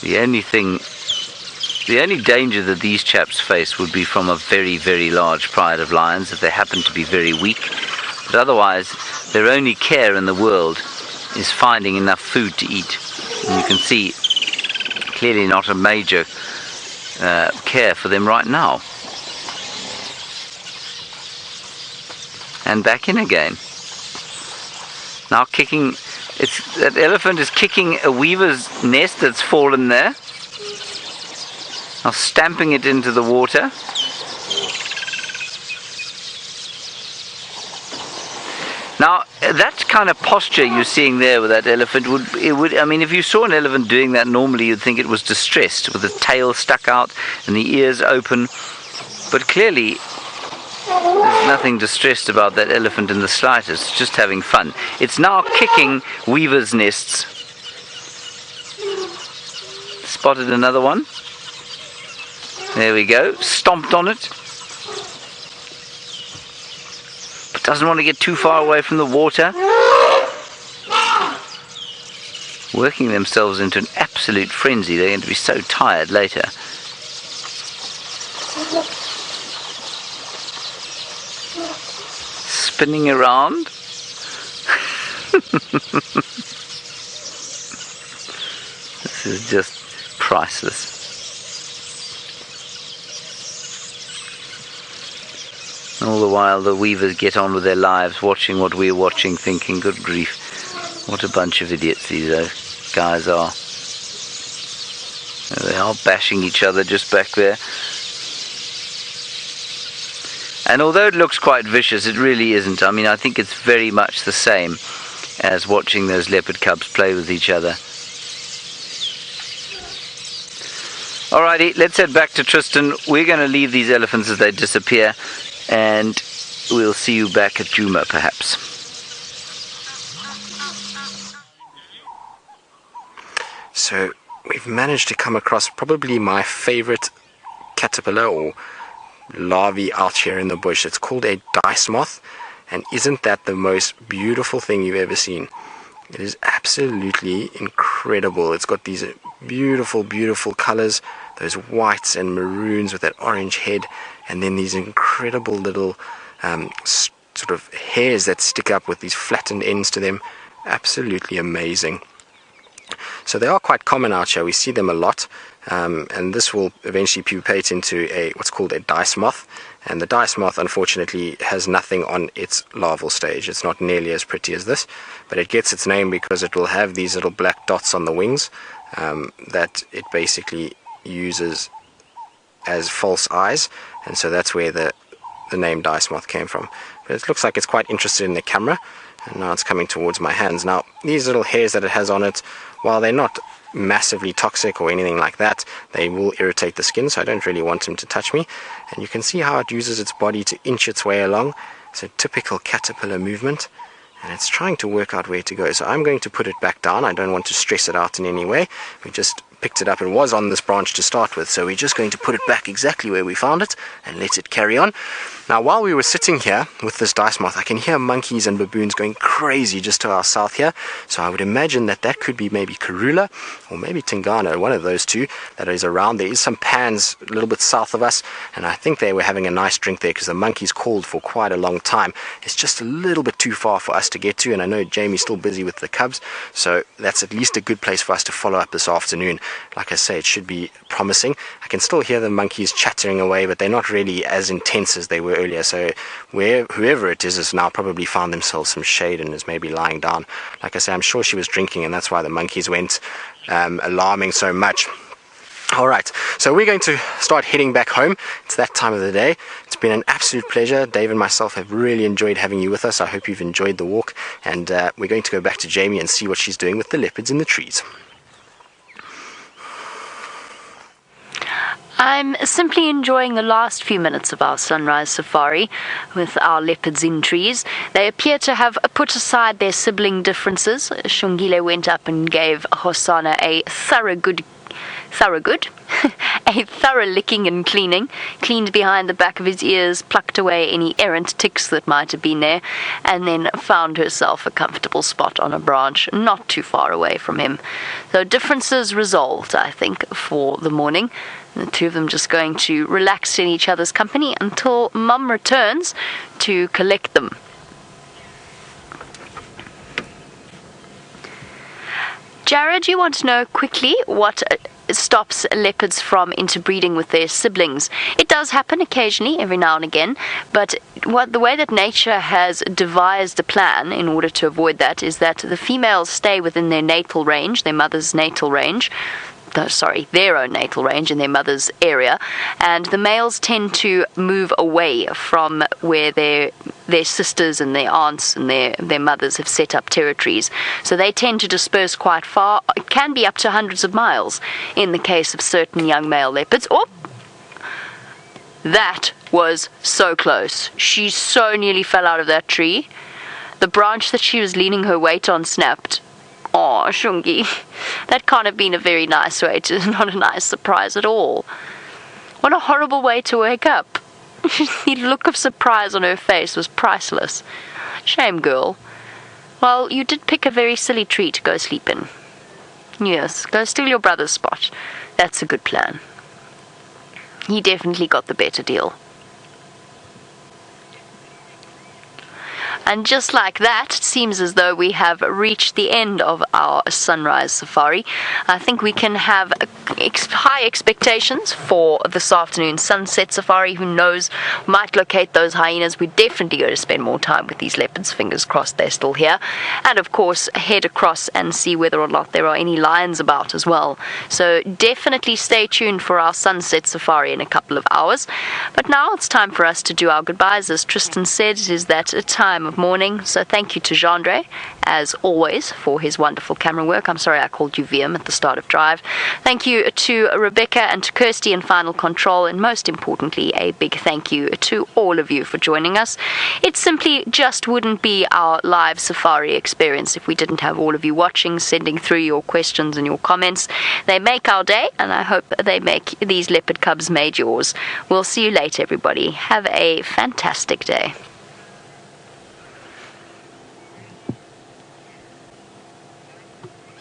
The only danger that these chaps face would be from a very, very large pride of lions, if they happen to be very weak. But otherwise, their only care in the world is finding enough food to eat. And you can see, clearly not a major care for them right now. And back in again. Now kicking, that elephant is kicking a weaver's nest that's fallen there. Now stamping it into the water. Now, that kind of posture you're seeing there with that elephant I mean, if you saw an elephant doing that normally, you'd think it was distressed, with the tail stuck out and the ears open. But clearly, there's nothing distressed about that elephant in the slightest. It's just having fun. It's now kicking weavers' nests. Spotted another one. There we go. Stomped on it. But doesn't want to get too far away from the water. working themselves into an absolute frenzy. They're going to be so tired later. Spinning around. This is just priceless. All the while the weavers get on with their lives, watching what we're watching, thinking, good grief, what a bunch of idiots these guys are. They are bashing each other just back there. And although it looks quite vicious, it really isn't. I mean, I think it's very much the same as watching those leopard cubs play with each other. Alrighty, let's head back to Tristan. We're going to leave these elephants as they disappear, and we'll see you back at Djuma, perhaps. So we've managed to come across probably my favorite caterpillar or larvae out here in the bush. It's called a dice moth, and isn't that the most beautiful thing you've ever seen? It is absolutely incredible. It's got these beautiful, beautiful colors, those whites and maroons with that orange head, and then these incredible little sort of hairs that stick up with these flattened ends to them. Absolutely amazing. So they are quite common out here. We see them a lot, and this will eventually pupate into what's called a dice moth. And the dice moth, unfortunately, has nothing on its larval stage. It's not nearly as pretty as this, but it gets its name because it will have these little black dots on the wings that it basically uses as false eyes, and so that's where the name dice moth came from. But it looks like it's quite interested in the camera, and now it's coming towards my hands. Now, these little hairs that it has on it, while they're not massively toxic or anything like that, they will irritate the skin, so I don't really want him to touch me. And you can see how it uses its body to inch its way along. It's a typical caterpillar movement, and it's trying to work out where to go. So I'm going to put it back down. I don't want to stress it out in any way. We just picked it up. It was on this branch to start with, so we're just going to put it back exactly where we found it and let it carry on. Now, while we were sitting here with this dice moth, I can hear monkeys and baboons going crazy just to our south here, so I would imagine that that could be maybe Karula or maybe Tingana, one of those two that is around. There is some pans a little bit south of us, and I think they were having a nice drink there because the monkeys called for quite a long time. It's just a little bit too far for us to get to, and I know Jamie's still busy with the cubs, so that's at least a good place for us to follow up this afternoon. Like I say, it should be promising. I can still hear the monkeys chattering away, but they're not really as intense as they were earlier, so whoever it is has now probably found themselves some shade and is maybe lying down. Like I say, I'm sure she was drinking, and that's why the monkeys went alarming so much. Alright, so we're going to start heading back home. It's that time of the day. It's been an absolute pleasure. Dave and myself have really enjoyed having you with us. I hope you've enjoyed the walk, and we're going to go back to Jamie and see what she's doing with the leopards in the trees. I'm simply enjoying the last few minutes of our sunrise safari with our leopards in trees. They appear to have put aside their sibling differences. Xongile went up and gave Hosana a thorough licking and cleaning, cleaned behind the back of his ears, plucked away any errant ticks that might have been there, and then found herself a comfortable spot on a branch not too far away from him. So differences resolved, I think, for the morning. The two of them just going to relax in each other's company until Mum returns to collect them. Jared, you want to know quickly what stops leopards from interbreeding with their siblings? It does happen occasionally, every now and again, but the way that nature has devised a plan in order to avoid that is that the females stay within their natal range, their mother's natal range, their own natal range in their mother's area, and the males tend to move away from where their sisters and their aunts and their mothers have set up territories. So they tend to disperse quite far. It can be up to hundreds of miles in the case of certain young male leopards. Oh, that was so close. She so nearly fell out of that tree. The branch that she was leaning her weight on snapped. Oh, Shungi, that can't have been a very nice way to, not a nice surprise at all. What a horrible way to wake up. The look of surprise on her face was priceless. Shame, girl. Well, you did pick a very silly tree to go sleep in. Yes, go steal your brother's spot. That's a good plan. He definitely got the better deal. And just like that, it seems as though we have reached the end of our sunrise safari. I think we can have high expectations for this afternoon's sunset safari. Who knows, might locate those hyenas. We're definitely going to spend more time with these leopards. Fingers crossed they're still here. And of course, head across and see whether or not there are any lions about as well. So definitely stay tuned for our sunset safari in a couple of hours. But now it's time for us to do our goodbyes. As Tristan said, it is that time of morning. So thank you to Xongile, as always, for his wonderful camera work. I'm sorry I called you VM at the start of Drive. Thank you to Rebecca and to Kirsty in Final Control, and most importantly, a big thank you to all of you for joining us. It simply just wouldn't be our live safari experience if we didn't have all of you watching, sending through your questions and your comments. They make our day, and I hope they make these leopard cubs made yours. We'll see you later, everybody. Have a fantastic day.